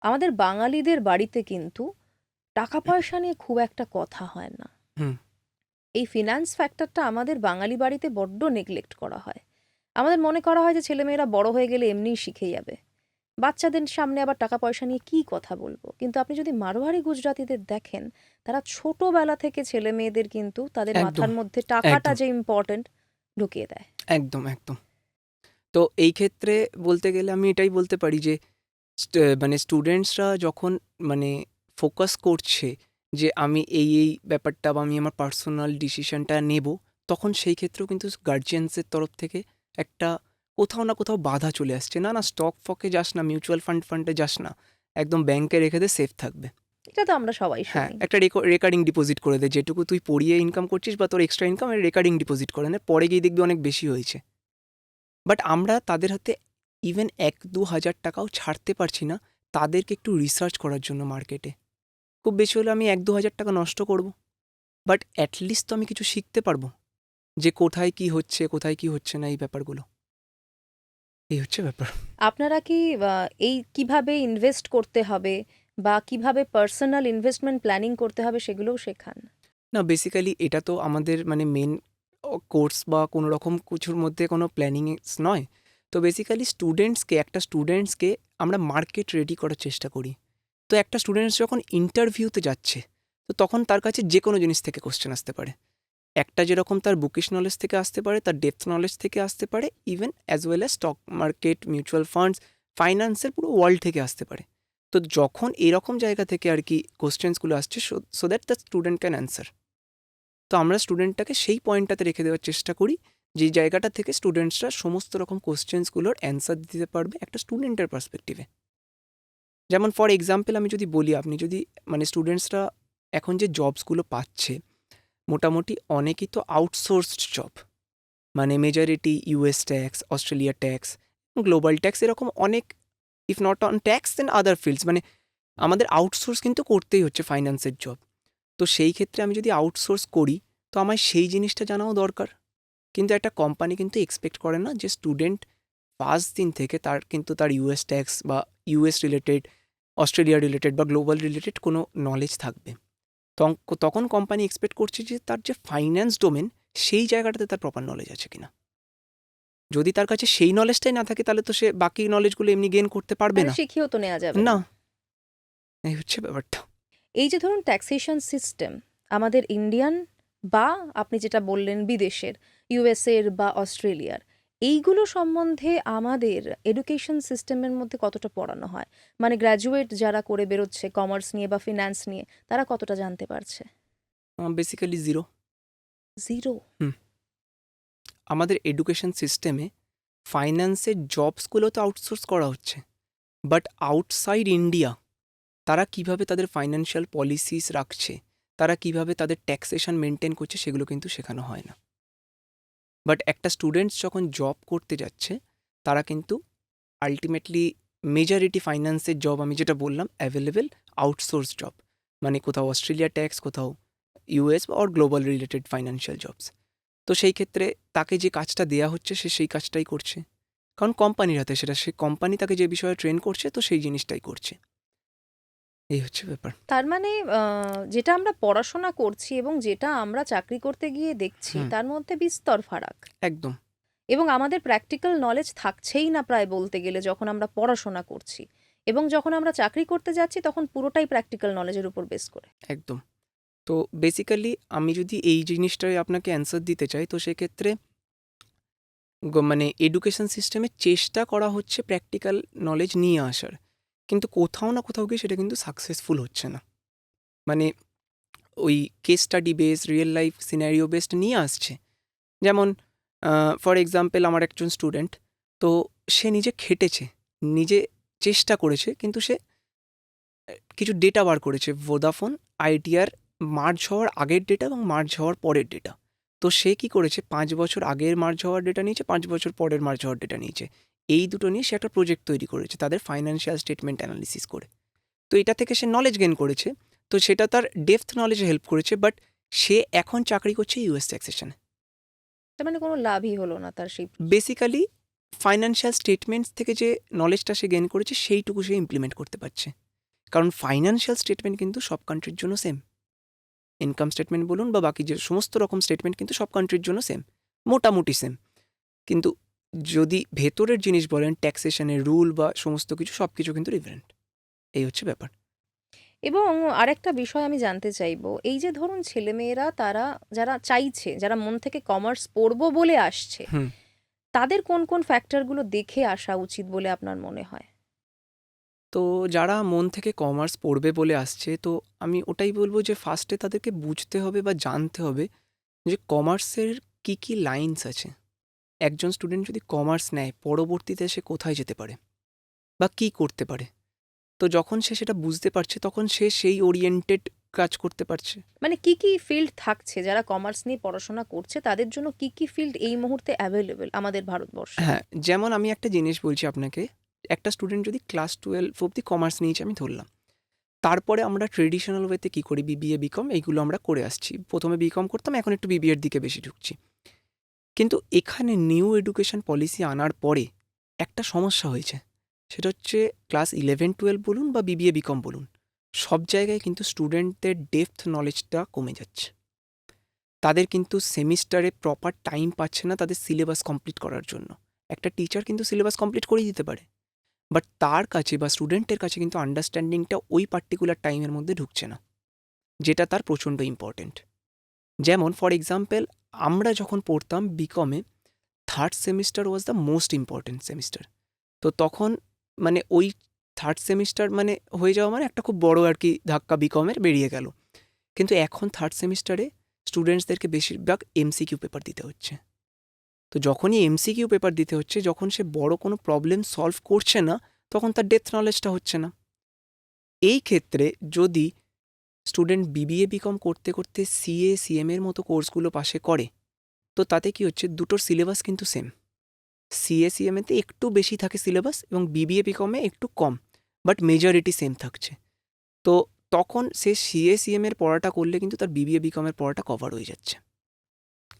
আমাদের বাঙালিদের বাড়িতে কিন্তু টাকা পয়সা নিয়ে খুব একটা কথা হয় না। হুম। এই ফিনান্স ফ্যাক্টরটা আমাদের বাঙালি বাড়িতে বড্ড নেগলেক্ট করা হয়। আমাদের মনে করা হয় যে ছেলেমেয়েরা বড় হয়ে গেলে এমনিই শিখে যাবে, বাচ্চাদের সামনে আবার টাকা পয়সা নিয়ে কি কথা বলবো। কিন্তু আপনি যদি মারোয়ারি গুজরাতিদের দেখেন, তারা ছোটবেলা থেকে ছেলে মেয়েদের কিন্তু তাদের একদম মাথার মধ্যে টাকাটা একদম যে ইম্পর্টেন্ট ঢুকিয়ে দেয়। একদম একদম। তো এই ক্ষেত্রে বলতে গেলে আমি এটাই বলতে পারি যে মানে স্টুডেন্টসরা যখন মানে ফোকাস করছে যে আমি এই ব্যাপারটা বা আমি আমার পার্সোনাল ডিসিশনটা নেব, তখন সেই ক্ষেত্রেও কিন্তু গার্জিয়ানসের তরফ থেকে একটা কোথাও না কোথাও বাধা চলে আসছে। না না, স্টক ফকে যাস না, মিউচুয়াল ফান্ডে যাস না, একদম ব্যাংকে রেখে দে, সেফ থাকবে। এটা তো আমরা সবাই হ্যাঁ, শুনি। একটা রেকারিং ডিপোজিট করে দে, যেটুকু তুই পড়িয়ে ইনকাম করছিস বা তোর এক্সট্রা ইনকাম, রেকারিং ডিপোজিট করে নে, পরে গিয়ে দেখবি অনেক বেশি হয়েছে। বাট আমরা তাদের হাতে ইভেন 1-2 হাজার টাকাও ছাড়তে পারছি না তাদেরকে একটু রিসার্চ করার জন্য মার্কেটে। খুব বেশি হলে আমি 1-2 হাজার টাকা নষ্ট করব, বাট অ্যাটলিস্ট তো আমি কিছু শিখতে পারবো যে কোথায় কি হচ্ছে, কোথায় কি হচ্ছে না, এই ব্যাপারগুলো। এই হচ্ছে ব্যাপার। আপনারা কি এই কিভাবে ইনভেস্ট করতে হবে বা কিভাবে পার্সোনাল ইনভেস্টমেন্ট প্ল্যানিং করতে হবে সেগুলোও শেখান? না, বেসিক্যালি এটা তো আমাদের মানে মেন কোর্স বা কোনো রকম কিছুর মধ্যে কোনো প্ল্যানিং নয়। তো বেসিক্যালি একটা স্টুডেন্টসকে আমরা মার্কেট রেডি করার চেষ্টা করি। তো একটা স্টুডেন্টস যখন ইন্টারভিউতে যাচ্ছে, তো তখন তার কাছে যে কোনো জিনিস থেকে কোশ্চেন আসতে পারে। একটা যেরকম তার বুকিশ নলেজ থেকে আসতে পারে, তার ডেপথ নলেজ থেকে আসতে পারে, even as well as stock market, mutual funds, ফাইন্যান্সের পুরো ওয়ার্ল্ড থেকে আসতে পারে। তো যখন এরকম জায়গা থেকে আর কি কোশ্চেন্সগুলো আসছে, so that the student can answer. তো আমরা স্টুডেন্টটাকে সেই পয়েন্টটাতে রেখে দেওয়ার চেষ্টা করি, যে জায়গাটা থেকে স্টুডেন্টসরা সমস্ত রকম কোশ্চেন্সগুলোর অ্যান্সার দিতে পারবে একটা স্টুডেন্টের পার্সপেক্টিভে। যেমন ফর এক্সাম্পল আমি যদি বলি, আপনি যদি মানে স্টুডেন্টসরা এখন যে জবসগুলো পাচ্ছে, মোটামুটি অনেকই তো আউটসোর্সড জব। মানে majority US tax, Australia tax, global tax, এরকম অনেক, if not on tax then other fields, মানে আমাদের আউটসোর্স কিন্তু করতেই হচ্ছে ফাইন্যান্সের জব। তো সেই ক্ষেত্রে আমি যদি আউটসোর্স করি, তো আমার সেই জিনিসটা জানাও দরকার। কিন্তু একটা কোম্পানি কিন্তু এক্সপেক্ট করে না যে স্টুডেন্ট ফার্স্ট দিন থেকে তার কিন্তু তার ইউএস ট্যাক্স বা ইউএস রিলেটেড, অস্ট্রেলিয়া রিলেটেড বা গ্লোবাল রিলেটেড কোনো নলেজ থাকবে। তখন কোম্পানি এক্সপেক্ট করছে যে তার যে ফাইন্যান্স ডোমেন, সেই জায়গাটাতে তার প্রপার নলেজ আছে কিনা। যদি তার কাছে সেই নলেজটাই না থাকে, তাহলে তো সে বাকি নলেজগুলো এমনি গেইন করতে পারবে মানে না। শিখিয়েও তো নেওয়া যাবে না, না। এই হচ্ছে ব্যাপারটা। এই যে ধরুন ট্যাক্সেশন সিস্টেম আমাদের ইন্ডিয়ান বা আপনি যেটা বললেন বিদেশের, ইউএসএর বা অস্ট্রেলিয়ার, এইগুলো সম্বন্ধে আমাদের এডুকেশন সিস্টেমের মধ্যে কতটা পড়ানো হয়? মানে গ্র্যাজুয়েট যারা করে বেরোচ্ছে কমার্স নিয়ে বা ফিন্যান্স নিয়ে, তারা কতটা জানতে পারছে? Basically zero. জিরো। হুম। আমাদের এডুকেশন সিস্টেমে ফাইন্যান্সের জবসগুলো তো আউটসোর্স করা হচ্ছে, বাট আউটসাইড ইন্ডিয়া তারা কিভাবে তাদের ফাইন্যান্সিয়াল পলিসিস রাখছে, তারা কিভাবে তাদের ট্যাক্সেশন মেনটেন করছে, সেগুলো কিন্তু শেখানো হয় না। বাট একটা স্টুডেন্টস যখন জব করতে যাচ্ছে, তারা কিন্তু আলটিমেটলি মেজরিটি ফাইন্যান্সের জব, আমি যেটা বললাম, অ্যাভেলেবেল আউটসোর্স জব, মানে কোথাও অস্ট্রেলিয়া ট্যাক্স, কোথাও US or global related financial jobs. তো সেই ক্ষেত্রে তাকে যে কাজটা দেয়া হচ্ছে, সে সেই কাজটাই করছে, কারণ কোম্পানির হাতে সেটা, সে কোম্পানি তাকে যে বিষয়ে ট্রেন করছে, তো সেই জিনিসটাই করছে। এই হচ্ছে ব্যাপার। তার মানে যেটা আমরা পড়াশোনা করছি এবং যেটা আমরা চাকরি করতে গিয়ে দেখছি, হুম। তার মধ্যে বিস্তর ফারাক। একদম এবং আমাদের প্র্যাকটিক্যাল নলেজ থাকছেই না প্রায় বলতে গেলে, যখন আমরা পড়াশোনা করছি এবং যখন আমরা চাকরি করতে যাচ্ছি তখন পুরোটাই প্র্যাকটিক্যাল নলেজের উপর বেস করে। একদম। তো বেসিক্যালি আমি যদি এই জিনিসটাই আপনাকে অ্যান্সার দিতে চাই, তো সেক্ষেত্রে মানে এডুকেশন সিস্টেমে চেষ্টা করা হচ্ছে প্র্যাকটিক্যাল নলেজ নিয়ে আসার, কিন্তু কোথাও না কোথাও গিয়ে সেটা কিন্তু সাকসেসফুল হচ্ছে না। মানে ওই case study base, real life scenario based নিয়ে আসছে। যেমন ফর এক্সাম্পল আমার একজন স্টুডেন্ট, তো সে নিজে খেটেছে, নিজে চেষ্টা করেছে, কিন্তু সে কিছু ডেটা বার করেছে, ভোদাফোন আইডিয়ার মার্জ হওয়ার আগের ডেটা এবং মার্জ হওয়ার পরের ডেটা। তো সে কি করেছে, 5 বছর আগের মার্জ হওয়ার ডেটা নিয়েছে, 5 বছর পরের মার্জ হওয়ার ডেটা নিয়েছে। এই দুটো নিয়ে সে একটা প্রজেক্ট তৈরি করেছে তাদের ফাইন্যান্সিয়াল স্টেটমেন্ট অ্যানালিসিস করে। তো এটা থেকে সে নলেজ গেইন করেছে, তো সেটা তার ডেপথ নলেজে হেল্প করেছে। বাট সে এখন চাকরি করছে ইউএস ট্যাক্সেশনে। তার মানে কোনো লাভই হলো না তার সেই বেসিক্যালি ফাইন্যান্সিয়াল স্টেটমেন্টস থেকে যে নলেজটা সে গেইন করেছে সেইটুকু সে ইমপ্লিমেন্ট করতে পারছে। কারণ ফাইন্যান্সিয়াল স্টেটমেন্ট কিন্তু সব কান্ট্রির জন্য সেম। ইনকাম স্টেটমেন্ট বলুন বা বাকি যে সমস্ত রকম স্টেটমেন্ট কিন্তু সব কান্ট্রির জন্য সেম, মোটামুটি সেম। কিন্তু যদি ভেতরের জিনিস বলেন, ট্যাক্সেশনের রুল বা সমস্ত কিছু, সব কিছু কিন্তু ডিফারেন্ট। এই হচ্ছে ব্যাপার। এবং আরেকটা বিষয় আমি জানতে চাইবো, এই যে ধরুন ছেলেমেয়েরা তারা যারা চাইছে, যারা মন থেকে কমার্স পড়বো বলে আসছে, হুম। তাদের কোন কোন ফ্যাক্টরগুলো দেখে আসা উচিত বলে আপনার মনে হয়? তো যারা মন থেকে কমার্স পড়বে বলে আসছে, তো আমি ওটাই বলবো যে ফার্স্টে তাদেরকে বুঝতে হবে বা জানতে হবে যে কমার্সের কী কী লাইনস আছে। একজন স্টুডেন্ট যদি কমার্স নেয়, পরবর্তীতে সে কোথায় যেতে পারে বা কী করতে পারে। তো যখন সে সেটা বুঝতে পারছে, তখন সে সেই ওরিয়েন্টেড কাজ করতে পারছে। মানে কি কি ফিল্ড থাকছে যারা কমার্স নিয়ে পড়াশোনা করছে, তাদের জন্য কি কি ফিল্ড এই মুহূর্তে অ্যাভেলেবেল আমাদের ভারতবর্ষে? হ্যাঁ, যেমন আমি একটা জিনিস বলছি আপনাকে, একটা স্টুডেন্ট যদি ক্লাস 12 অবধি কমার্স নিয়েছে আমি ধরলাম, তারপরে আমরা ট্রেডিশনাল ওয়েতে কী করি, বিবিএ বিকম এইগুলো আমরা করে আসছি। প্রথমে বিকম করতাম, এখন একটু বিবিএর দিকে বেশি ঢুকছি। কিন্তু এখানে নিউ এডুকেশন পলিসি আনার পরে একটা সমস্যা হয়েছে, সেটা হচ্ছে ক্লাস 11-12 বলুন বা বিবিএ বিকম বলুন, সব জায়গায় কিন্তু স্টুডেন্টদের ডেপথ নলেজটা কমে যাচ্ছে। তাদের কিন্তু সেমিস্টারে প্রপার টাইম পাচ্ছে না তাদের সিলেবাস কমপ্লিট করার জন্য। একটা টিচার কিন্তু সিলেবাস কমপ্লিট করেই দিতে পারে, বাট তার কাছে বা স্টুডেন্টের কাছে কিন্তু আন্ডারস্ট্যান্ডিংটা ওই পার্টিকুলার টাইমের মধ্যে ঢুকছে না, যেটা তার প্রচণ্ড ইম্পর্টেন্ট। যেমন ফর এক্সাম্পল, আমরা যখন পড়তাম বিকমে, third semester was the most important semester. তো তখন মানে ওই থার্ড সেমিস্টার মানে হয়ে যাওয়া মানে একটা খুব বড় আর কি ধাক্কা বিকমের বেরিয়ে গেল। কিন্তু এখন থার্ড সেমিস্টারে স্টুডেন্টসদেরকে বেশিরভাগ এমসিকিউ পেপার দিতে হচ্ছে। তো যখনই এমসিকিউ পেপার দিতে হচ্ছে, যখন সে বড় কোনো প্রবলেম সলভ করছে না, তখন তার ডেপথ নলেজটা হচ্ছে না। এই ক্ষেত্রে যদি স্টুডেন্ট বিবিএ বিকম করতে করতে সিএ সিএম এর মতো কোর্সগুলো পাশে করে, তো তাতে কি হচ্ছে, দুটোর সিলেবাস কিন্তু সেম। সিএ সিএমএতে একটু বেশি থাকে সিলেবাস এবং বিবিএ বিকমে একটু কম, বাট মেজরিটি সেম থাকছে। তো তখন সে সিএ সিএম এর পড়াটা করলে কিন্তু তার বিবিএ বিকমের পড়াটা কভার হয়ে যাচ্ছে।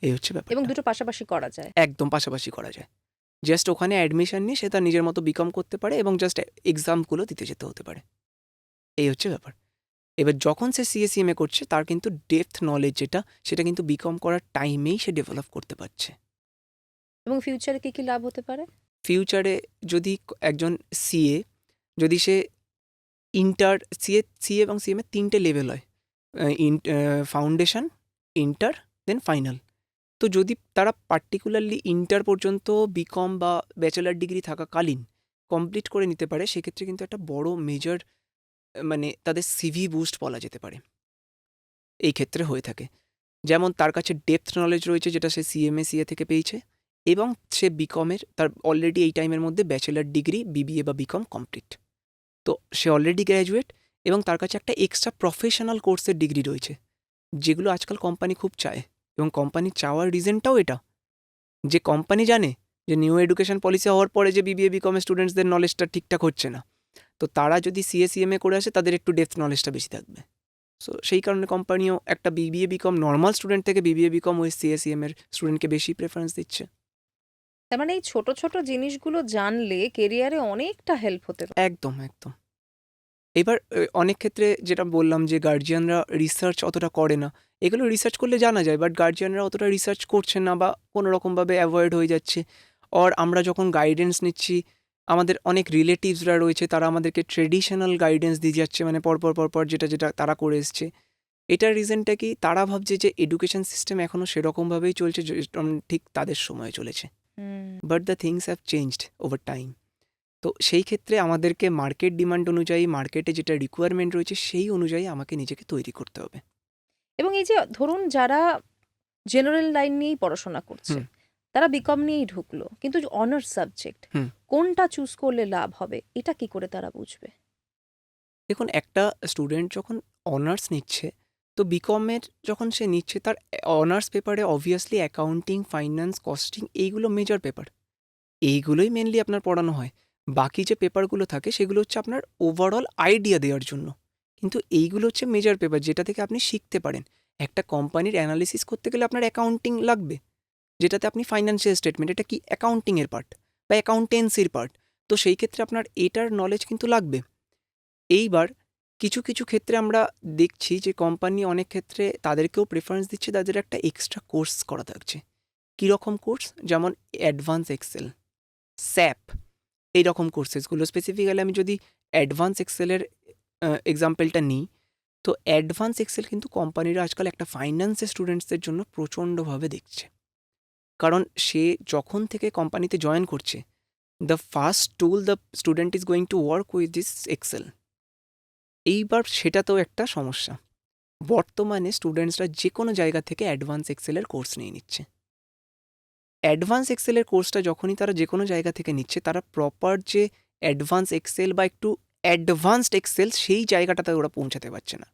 এই হচ্ছে এবং ব্যাপারটা। দুটো পাশাপাশি করা যায়। একদম পাশাপাশি করা যায়। জাস্ট ওখানে অ্যাডমিশন নিয়ে সে তার নিজের মতো বিকম করতে পারে এবং জাস্ট এক্সামগুলো দিতে যেতে হতে পারে। এই হচ্ছে ব্যাপার। এবার যখন সে সিএসিএমএ করছে, তার কিন্তু ডেপথ নলেজ যেটা, সেটা কিন্তু বিকম করার টাইমেই সে ডেভেলপ করতে পারছে। এবং ফিউচারে কি কি লাভ হতে পারে? ফিউচারে যদি একজন সিএ, যদি সে সিএ এবং সিএমএ 3টে লেভেল হয়, ফাউন্ডেশন, ইন্টার, দেন ফাইনাল। তো যদি তারা পার্টিকুলারলি ইন্টার পর্যন্ত বিকম বা ব্যাচেলার ডিগ্রি থাকাকালীন কমপ্লিট করে নিতে পারে, সেক্ষেত্রে কিন্তু একটা বড় মেজর মানে তাদের সিভি বুস্ট বলা যেতে পারে এই ক্ষেত্রে হয়ে থাকে। যেমন তার কাছে ডেপথ নলেজ রয়েছে যেটা সে সিএমএ সিএ থেকে পেয়েছে, এবং সে বিকমের তার অলরেডি এই টাইমের মধ্যে ব্যাচেলার ডিগ্রি বিবিএ বা বিকম কমপ্লিট। তো সে অলরেডি গ্র্যাজুয়েট এবং তার কাছে একটা এক্সট্রা প্রফেশনাল কোর্সের ডিগ্রি রয়েছে, যেগুলো আজকাল কোম্পানি খুব চায়। এবং কোম্পানি চাওয়ার রিজনটাও এটা, যে কোম্পানি জানে যে নিউ এডুকেশন পলিসি হওয়ার পরে যে বিবিএ বিকমের স্টুডেন্টসদের নলেজটা ঠিকঠাক হচ্ছে না, তো তারা যদি সিএ সিএমএ করে আসে তাদের একটু ডেপথ নলেজটা বেশি থাকবে। সো সেই কারণে কোম্পানিও একটা বিবিএ বিকম নর্মাল স্টুডেন্ট থেকে বিবিএ বিকম ওই সিএ সিএম এর স্টুডেন্টকে বেশি প্রেফারেন্স দিচ্ছে। তার মানে এই ছোট ছোট জিনিসগুলো জানলে কেরিয়ারে অনেকটা হেল্প হতে পারে। একদম একদম। এবার অনেক ক্ষেত্রে যেটা বললাম যে গার্জিয়ানরা রিসার্চ অতটা করে না, এগুলো রিসার্চ করলে জানা যায়, বাট গার্জিয়ানরা অতটা রিসার্চ করছে না বা কোনো রকমভাবে অ্যাভয়েড হয়ে যাচ্ছে। আর আমরা যখন গাইডেন্স নিচ্ছি, আমাদের অনেক রিলেটিভসরা রয়েছে, তারা আমাদেরকে ট্রেডিশনাল গাইডেন্স দিয়ে যাচ্ছে, মানে পরপর পরপর যেটা যেটা তারা করে এসছে। এটার রিজনটা কি, তারা ভাবছে যে এডুকেশন সিস্টেম এখনও সেরকমভাবেই চলছে যেরকম ঠিক তাদের সময়ে চলেছে। হুম। But the things have changed over time. তো সেই ক্ষেত্রে আমাদেরকে মার্কেট ডিমান্ড অনুযায়ী, মার্কেটে যেটা রিকোয়ারমেন্ট রয়েছে সেই অনুযায়ী আমাকে নিজেকে তৈরি করতে হবে। এবং এই যে ধরুন যারা জেনারেল লাইন নিয়েই পড়াশোনা করছে, হুম। তারা বিকম নিয়েই ঢুকলো, কিন্তু অনার্স সাবজেক্ট হুম। কোনটা চুজ করলে লাভ হবে এটা কি করে তারা বুঝবে? দেখুন, একটা স্টুডেন্ট যখন অনার্স নিচ্ছে, তো বিকমের যখন সে নিচ্ছে তার অনার্স পেপারে অবভিয়াসলি অ্যাকাউন্টিং, ফাইন্যান্স, কস্টিং এইগুলো মেজর পেপার। এইগুলোই মেনলি আপনার পড়ানো হয়। বাকি যে পেপারগুলো থাকে সেগুলো হচ্ছে আপনার ওভারঅল আইডিয়া দেওয়ার জন্য। কিন্তু এইগুলো হচ্ছে মেজর পেপার যেটা থেকে আপনি শিখতে পারেন। একটা কোম্পানির অ্যানালিসিস করতে গেলে আপনার অ্যাকাউন্টিং লাগবে, যেটাতে আপনি ফাইন্যান্সিয়াল স্টেটমেন্ট, এটা কি অ্যাকাউন্টিংয়ের পার্ট বা অ্যাকাউন্টেন্সির পার্ট। তো সেই ক্ষেত্রে আপনার এটার নলেজ কিন্তু লাগবে। এইবার কিছু কিছু ক্ষেত্রে আমরা দেখছি যে কোম্পানি অনেক ক্ষেত্রে তাদেরকেও প্রেফারেন্স দিচ্ছে, তাদের একটা এক্সট্রা কোর্স করা থাকছে। কীরকম কোর্স? যেমন অ্যাডভান্স এক্সেল, স্যাপ, এইরকম কোর্সেসগুলো। স্পেসিফিক্যালি আমি যদি অ্যাডভান্স এক্সেলের এক্সাম্পলটা নিই, তো অ্যাডভান্স এক্সেল কিন্তু কোম্পানিরা আজকাল একটা ফাইন্যান্সের স্টুডেন্টসদের জন্য প্রচণ্ডভাবে দেখছে। কারণ সে যখন থেকে কোম্পানিতে জয়েন করছে, the first tool the student is going to work with this Excel. এইবার সেটাতেও একটা সমস্যা। বর্তমানে স্টুডেন্টসরা যে কোনো জায়গা থেকে অ্যাডভান্স এক্সেলের কোর্স নিয়ে নিচ্ছে। অ্যাডভান্স এক্সেলের কোর্সটা যখনই তারা যে কোনো জায়গা থেকে নিচ্ছে, তারা প্রপার যে অ্যাডভান্স এক্সেল বা একটু অ্যাডভান্সড এক্সেল সেই জায়গাটাতে ওরা পৌঁছাতে পারছে না।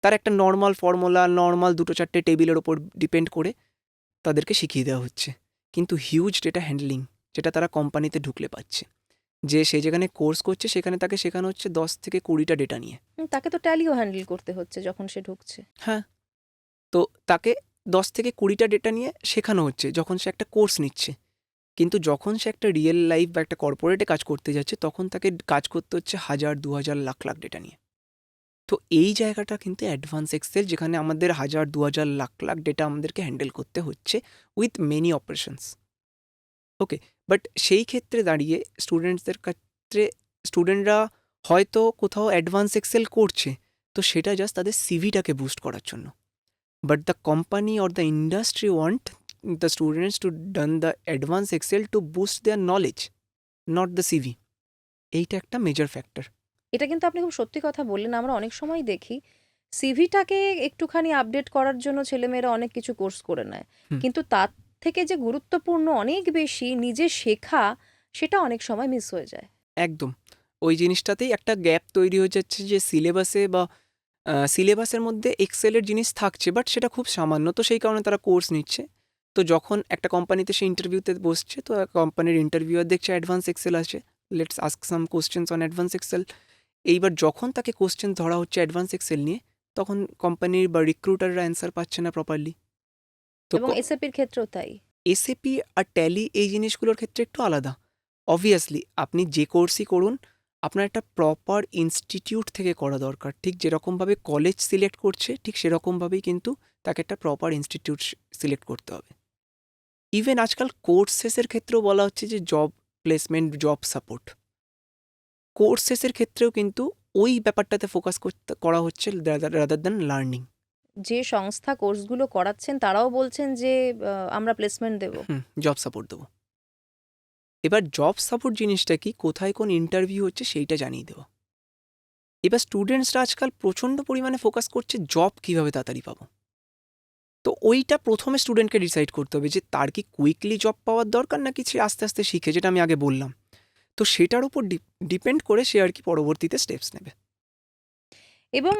তার একটা নর্মাল ফর্মুলা, নর্মাল 2-4টে টেবিলের ওপর ডিপেন্ড করে তাদেরকে শিখিয়ে দেওয়া হচ্ছে। কিন্তু হিউজ ডেটা হ্যান্ডলিং, যেটা তারা কোম্পানিতে ঢুকলে পাচ্ছে, যে সে যেখানে কোর্স করছে সেখানে তাকে শেখানো হচ্ছে 10 থেকে 20টা ডেটা নিয়ে। তাকে তো ট্যালিও হ্যান্ডেল করতে হচ্ছে যখন সে ঢুকছে। হ্যাঁ, তো তাকে 10 থেকে 20টা ডেটা নিয়ে শেখানো হচ্ছে যখন সে একটা কোর্স নিচ্ছে। কিন্তু যখন সে একটা রিয়েল লাইফ বা একটা কর্পোরেটে কাজ করতে যাচ্ছে, তখন তাকে কাজ করতে হচ্ছে 1000, 2000, লাখ লাখ ডেটা নিয়ে। তো এই জায়গাটা কিন্তু অ্যাডভান্স এক্সেল, যেখানে আমাদের 1000, 2000, লাখ লাখ ডেটা আমাদেরকে হ্যান্ডেল করতে হচ্ছে with many operations. Okay, but সেই ক্ষেত্রে দাঁড়িয়ে স্টুডেন্টসদের ক্ষেত্রে স্টুডেন্টরা হয়তো কোথাও অ্যাডভান্স এক্সেল করছে, তো সেটা জাস্ট তাদের সিভিটাকে বুস্ট করার জন্য। But the company or the industry want the students to done the advanced Excel to boost their knowledge, not the CV. এইটা একটা মেজর ফ্যাক্টর। এটা কিন্তু আপনি খুব সত্যি কথা বললেন। আমরা অনেক সময় দেখি সিভিটাকে একটুখানি আপডেট করার জন্য ছেলেমেয়েরা অনেক কিছু কোর্স করে নেয়, হুম। কিন্তু তার থেকে যে গুরুত্বপূর্ণ অনেক বেশি নিজে শেখা, সেটা অনেক সময় মিস হয়ে যায়। একদম। ওই জিনিসটাতেই একটা গ্যাপ তৈরি হয়ে যাচ্ছে, যে সিলেবাসে বা সিলেবাসের মধ্যে এক্সেলের জিনিস থাকছে, বাট সেটা খুব সামান্য। তো সেই কারণে তারা কোর্স নিচ্ছে। তো যখন একটা কোম্পানিতে সে ইন্টারভিউতে বসছে, তো কোম্পানির ইন্টারভিউয়ার দেখছে অ্যাডভান্স এক্সেল আছে, let's ask some questions on advance Excel. এইবার যখন তাকে কোশ্চেন ধরা হচ্ছে অ্যাডভান্স এক্সেল নিয়ে, তখন কোম্পানির বা রিক্রুটাররা অ্যান্সার পাচ্ছে না প্রপারলি। তো এবং এসএপির ক্ষেত্রেও তাই। এসএপি আর ট্যালি এই জিনিসগুলোর ক্ষেত্রে একটু আলাদা। অবভিয়াসলি আপনি যে কোর্সই করুন, আপনার একটা প্রপার ইনস্টিটিউট থেকে করা দরকার। ঠিক যেরকমভাবে কলেজ সিলেক্ট করছে, ঠিক সেরকমভাবেই কিন্তু তাকে একটা প্রপার ইনস্টিটিউট সিলেক্ট করতে হবে। ইভেন আজকাল কোর্সেসের ক্ষেত্রেও বলা হচ্ছে যে জব প্লেসমেন্ট, জব সাপোর্ট। কোর্সেসের ক্ষেত্রেও কিন্তু ওই ব্যাপারটাতে ফোকাস করা হচ্ছে রাদার দ্যান লার্নিং। যে সংস্থা কোর্সগুলো করাচ্ছেন তারাও বলছেন যে আমরা প্লেসমেন্ট দেব। জব সাপোর্ট দেবো। এবার জব সাপোর্ট জিনিসটা কি, কোথায় কোন ইন্টারভিউ হচ্ছে সেইটা জানিয়ে দেওয়া। এবার স্টুডেন্টসরা আজকাল প্রচণ্ড পরিমাণে ফোকাস করছে জব কীভাবে তাড়াতাড়ি পাবো। তো ওইটা প্রথমে স্টুডেন্টকে ডিসাইড করতে হবে যে তার কি কুইকলি জব পাওয়ার দরকার, নাকি সে আস্তে আস্তে শিখে, যেটা আমি আগে বললাম। তো সেটার উপর ডিপেন্ড করে সে আর কি পরবর্তীতে স্টেপস নেবে। এবং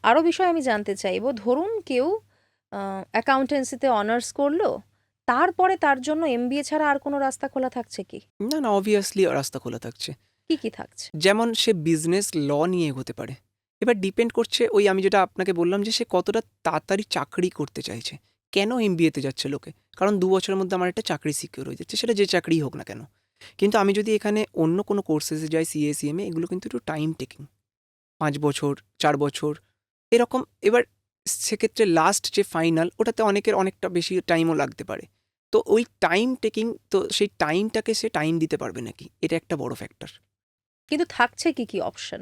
আরও বিষয় আমি জানতে চাইবো, ধরুন কেউ অ্যাকাউন্টেন্সিতে অনার্স করলো, তারপরে তার জন্য এমবিএ ছাড়া আর কোনো রাস্তা খোলা থাকছে কি? না না, অবভিয়াসলি রাস্তা খোলা থাকছে। কি কি থাকছে? যেমন সে বিজনেস ল নিয়ে এগোতে পারে। এবার ডিপেন্ড করছে ওই আমি যেটা আপনাকে বললাম, যে সে কতটা তাড়াতাড়ি চাকরি করতে চাইছে। কেন এমবিএতে যাচ্ছে লোকে? কারণ 2 বছরের মধ্যে আমার একটা চাকরি সিকিউর হয়ে যাচ্ছে, সেটা যে চাকরিই হোক না কেন। কিন্তু আমি যদি এখানে অন্য কোনো কোর্সেসে যাই, সিএ, সিএমএ, এগুলো কিন্তু একটু টাইম টেকিং, 5 বছর, 4 বছর এরকম। এবার সেক্ষেত্রে লাস্ট যে ফাইনাল, ওটাতে অনেকের অনেকটা বেশি টাইমও লাগতে পারে। তো ওই টাইম টেকিং, তো সেই টাইমটাকে সে টাইম দিতে পারবে নাকি, এটা একটা বড় ফ্যাক্টর। কিন্তু থাকছে কি কি অপশন?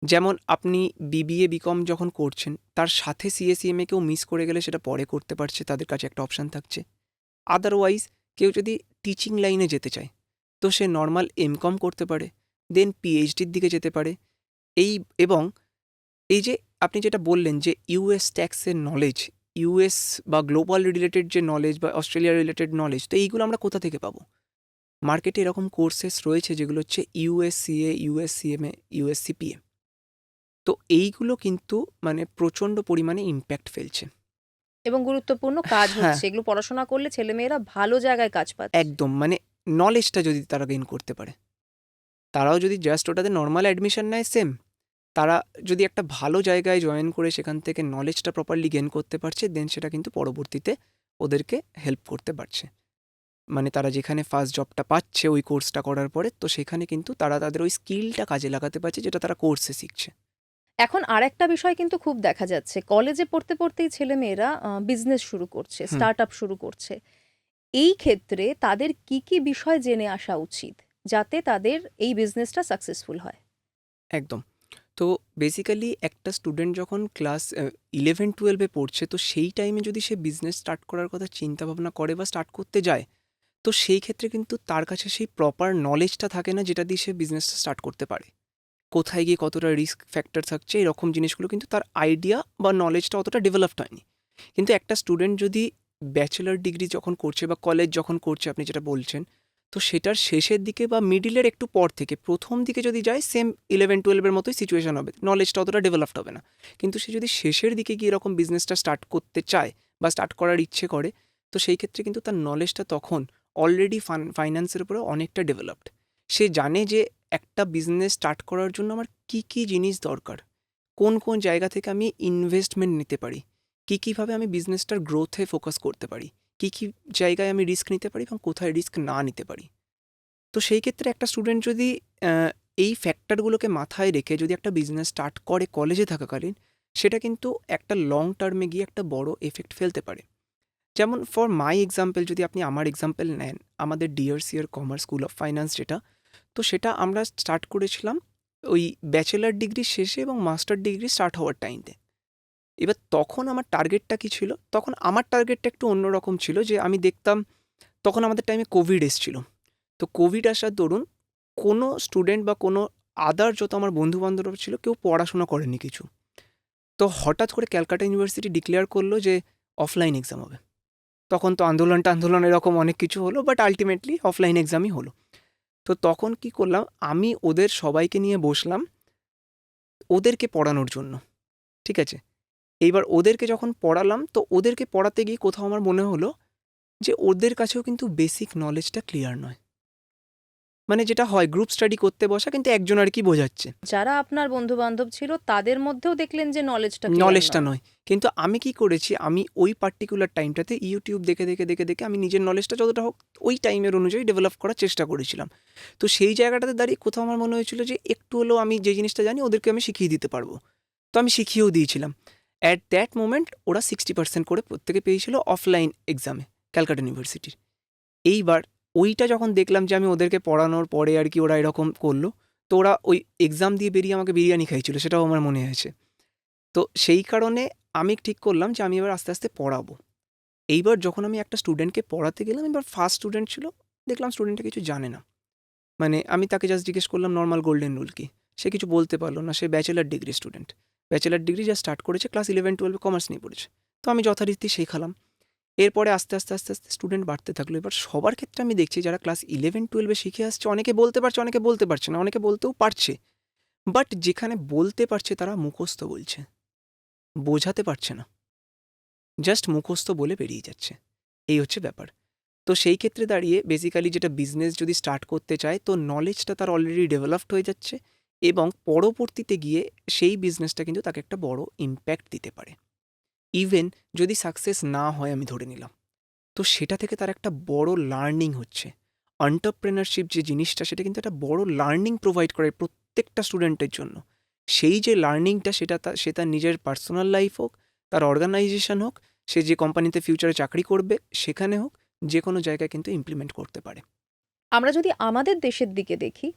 যেমন আপনি বিবিএ, বিকম যখন করছেন, তার সাথে সিএ, সিএমএ কেউ মিস করে গেলে সেটা পরে করতে পারছে, তাদের কাছে একটা অপশান থাকছে। আদারওয়াইজ কেউ যদি টিচিং লাইনে যেতে চায়, তো সে নর্মাল এমকম করতে পারে, দেন পিএইচডির দিকে যেতে পারে। এই এবং এই যে আপনি যেটা বললেন যে ইউএস ট্যাক্সের নলেজ, ইউএস বা গ্লোবাল রিলেটেড যে নলেজ বা অস্ট্রেলিয়া রিলেটেড নলেজ, তো এইগুলো আমরা কোথা থেকে পাবো? মার্কেটে এরকম কোর্সেস রয়েছে যেগুলো হচ্ছে ইউএসসিএ, ইউএসসিএমএ, ইউএসসিপিএ। তো এইগুলো কিন্তু মানে প্রচণ্ড পরিমাণে ইম্প্যাক্ট ফেলছে। এবং গুরুত্বপূর্ণ কাজ হ্যাঁ, হচ্ছে। এগুলো পড়াশোনা করলে ছেলেমেয়েরা ভালো জায়গায় কাজ পাচ্ছে। একদম মানে নলেজটা যদি তারা গেইন করতে পারে, তারাও যদি জাস্ট ওটাতে নর্মাল অ্যাডমিশন নেয় সেম, তারা যদি একটা ভালো জায়গায় জয়েন করে সেখান থেকে নলেজটা প্রপারলি গেইন করতে পারছে, দেন সেটা কিন্তু পরবর্তীতে ওদেরকে হেল্প করতে পারছে। মানে তারা যেখানে ফার্স্ট জবটা পাচ্ছে ওই কোর্সটা করার পরে, তো সেখানে কিন্তু তারা তাদের ওই স্কিলটা কাজে লাগাতে পারছে যেটা তারা কোর্সে শিখছে। এখন আরেকটা বিষয় কিন্তু খুব দেখা যাচ্ছে। কলেজে পড়তে, পড়তেই ছেলেমেয়েরা বিজনেস শুরু করছে, হুম, স্টার্টআপ শুরু করছে। এই ক্ষেত্রে তাদের কি বিষয় জেনে আসা উচিত? যাতে তাদের এই বিজনেসটা সাকসেসফুল হয়? একদম। তো বেসিক্যালি একটা স্টুডেন্ট যখন ক্লাস 11-12-এ পড়ছে, তো সেই টাইমে যদি সে বিজনেস স্টার্ট করার কথা চিন্তা ভাবনা করে বা স্টার্ট করতে যায়, তো সেই ক্ষেত্রে কিন্তু তার কাছে সেই প্রপার নলেজটা থাকে না যেটা দিয়ে সে বিজনেসটা স্টার্ট করতে পারে। কোথায় গিয়ে কতটা রিস্ক ফ্যাক্টর থাকছে, এরকম জিনিসগুলো কিন্তু তার আইডিয়া বা নলেজটা অতটা ডেভেলপড হয়নি। কিন্তু একটা স্টুডেন্ট যদি ব্যাচেলর ডিগ্রি যখন করছে বা কলেজ যখন করছে আপনি যেটা বলছেন, তো সেটার শেষের দিকে বা মিডিলের একটু পর থেকে প্রথম দিকে যদি যায় সেম 11-12-এর মতোই সিচুয়েশন হবে, নলেজটা অতটা ডেভেলপড হবে না। কিন্তু সে যদি শেষের দিকে গিয়ে এরকম বিজনেসটা স্টার্ট করতে চায় বা স্টার্ট করার ইচ্ছে করে, তো সেই ক্ষেত্রে কিন্তু তার নলেজটা তখন অলরেডি ফাইন্যান্সের উপরে অনেকটা ডেভেলপড। সে জানে যে একটা বিজনেস স্টার্ট করার জন্য আমার কী জিনিস দরকার, কোন জায়গা থেকে আমি ইনভেস্টমেন্ট নিতে পারি, কীভাবে আমি বিজনেসটার গ্রোথে ফোকাস করতে পারি, কী জায়গায় আমি রিস্ক নিতে পারি এবং কোথায় রিস্ক না নিতে পারি। তো সেই ক্ষেত্রে একটা স্টুডেন্ট যদি এই ফ্যাক্টরগুলোকে মাথায় রেখে যদি একটা বিজনেস স্টার্ট করে কলেজে থাকাকালীন, সেটা কিন্তু একটা লং টার্মে গিয়ে একটা বড় এফেক্ট ফেলতে পারে। যেমন ফর মাই এক্সাম্পল, যদি আপনি আমার এক্সাম্পল নেন, আমাদের ডিআরসিআর কমার্স স্কুল অফ ফাইন্যান্স যেটা, তো সেটা আমরা স্টার্ট করেছিলাম ওই ব্যাচেলার ডিগ্রি শেষে এবং মাস্টার ডিগ্রি স্টার্ট হওয়ার টাইমে। এবার তখন আমার টার্গেটটা কী ছিল? তখন আমার টার্গেটটা একটু অন্যরকম ছিল, যে আমি দেখতাম তখন আমাদের টাইমে কোভিড এসছিল। তো কোভিড আসার দরুন কোনো স্টুডেন্ট বা কোনো আদার যত আমার বন্ধু-বান্ধবরা ছিল কেউ পড়াশোনা করেনি কিছু। তো হঠাৎ করে ক্যালকাটা ইউনিভার্সিটি ডিক্লেয়ার করলো যে অফলাইন এক্সাম হবে। তখন তো আন্দোলন এরকম অনেক কিছু হলো, বাট আল্টিমেটলি অফলাইন এক্সামই হলো। তো তখন কি করলাম, আমি ওদের সবাইকে নিয়ে বসলাম ওদেরকে পড়ানোর জন্য। ঠিক আছে? এইবার ওদেরকে যখন পড়ালাম, তো ওদেরকে পড়াতে গিয়ে কোথাও আমার মনে হলো যে ওদের কাছেও কিন্তু বেসিক নলেজটা ক্লিয়ার নয়। মানে যেটা হয় গ্রুপ স্টাডি করতে বসা, কিন্তু একজন আর কি বোঝাচ্ছে, যারা আপনার বন্ধু-বান্ধব ছিল তাদের মধ্যেও দেখলেন যে নলেজটা ক্লিয়ার নলেজটা নয়। নয়। কিন্তু আমি কি করেছি, আমি ওই পার্টিকুলার টাইমটাতে ইউটিউব দেখে আমি নিজের নলেজটা যতটা হোক ওই টাইমের অনুযায়ী ডেভেলপ করার চেষ্টা করেছিলাম। তো সেই জায়গাটাতে দাঁড়িয়ে কোথাও আমার মনে হয়েছিল যে একটু হলেও আমি যে জিনিসটা জানি ওদেরকে আমি শিখিয়ে দিতে পারবো। তো আমি শিখিয়েও দিয়েছিলাম। অ্যাট দ্যাট মোমেন্ট ওরা 60% করে প্রত্যেকে পেয়েছিল অফলাইন এক্সামে ক্যালকাটা ইউনিভার্সিটির। এইবার ওইটা যখন দেখলাম যে আমি ওদেরকে পড়ানোর পরে আর কি ওরা এরকম করলো, তো ওরা ওই এক্সাম দিয়ে বেরিয়ে আমাকে বিরিয়ানি খাইছিল, সেটাও আমার মনে আছে। তো সেই কারণে আমি ঠিক করলাম যে আমি এবার আস্তে আস্তে পড়াবো। এইবার যখন আমি একটা স্টুডেন্টকে পড়াতে গেলাম, এবার ফার্স্ট স্টুডেন্ট ছিল, দেখলাম স্টুডেন্টটা কিছু জানে না। মানে আমি তাকে জাস্ট জিজ্ঞেস করলাম নর্মাল গোল্ডেন রুল কি, সে কিছু বলতে পারলো না। সে bachelor degree student, bachelor degree just start করেছে, ক্লাস 11-12 কমার্স নিয়ে পড়েছে। তো আমি যথারীতি শেখালাম। এরপরে আস্তে আস্তে স্টুডেন্ট বাড়তে থাকলো। এবার সবার ক্ষেত্রে আমি দেখছি যারা ক্লাস 11-12 শিখে আসছে, অনেকে বলতে পারছে, অনেকে বলতে পারছে না, অনেকে বলতেও পারছে, বাট যেখানে বলতে পারছে তারা মুখস্থ বলছে, বোঝাতে পারছে না, জাস্ট মুখস্থ বলে বেরিয়ে যাচ্ছে। এই হচ্ছে ব্যাপার। তো সেই ক্ষেত্রে দাঁড়িয়ে বেসিক্যালি যেটা বিজনেস যদি স্টার্ট করতে চায়, তো নলেজটা তার অলরেডি ডেভেলপড হয়ে যাচ্ছে এবং পরবর্তীতে গিয়ে সেই বিজনেসটা কিন্তু তাকে একটা বড় ইম্প্যাক্ট দিতে পারে। ইভেন যদি সাকসেস না হয় আমি ধরে নিলাম, তো সেটা থেকে তার একটা বড় লার্নিং হচ্ছে। এন্টারপ্রেনারশিপ যে জিনিসটা, সেটা কিন্তু একটা বড় লার্নিং প্রোভাইড করে প্রত্যেকটা স্টুডেন্টের জন্য। সেই যে লার্নিংটা, সে তার নিজের পার্সোনাল লাইফ হোক, তার অর্গানাইজেশন হোক, সে যে কোম্পানিতে ফিউচারে চাকরি করবে সেখানে হোক, যে কোনো জায়গায় কিন্তু ইমপ্লিমেন্ট করতে পারে। আমরা যদি আমাদের দেশের দিকে দেখি,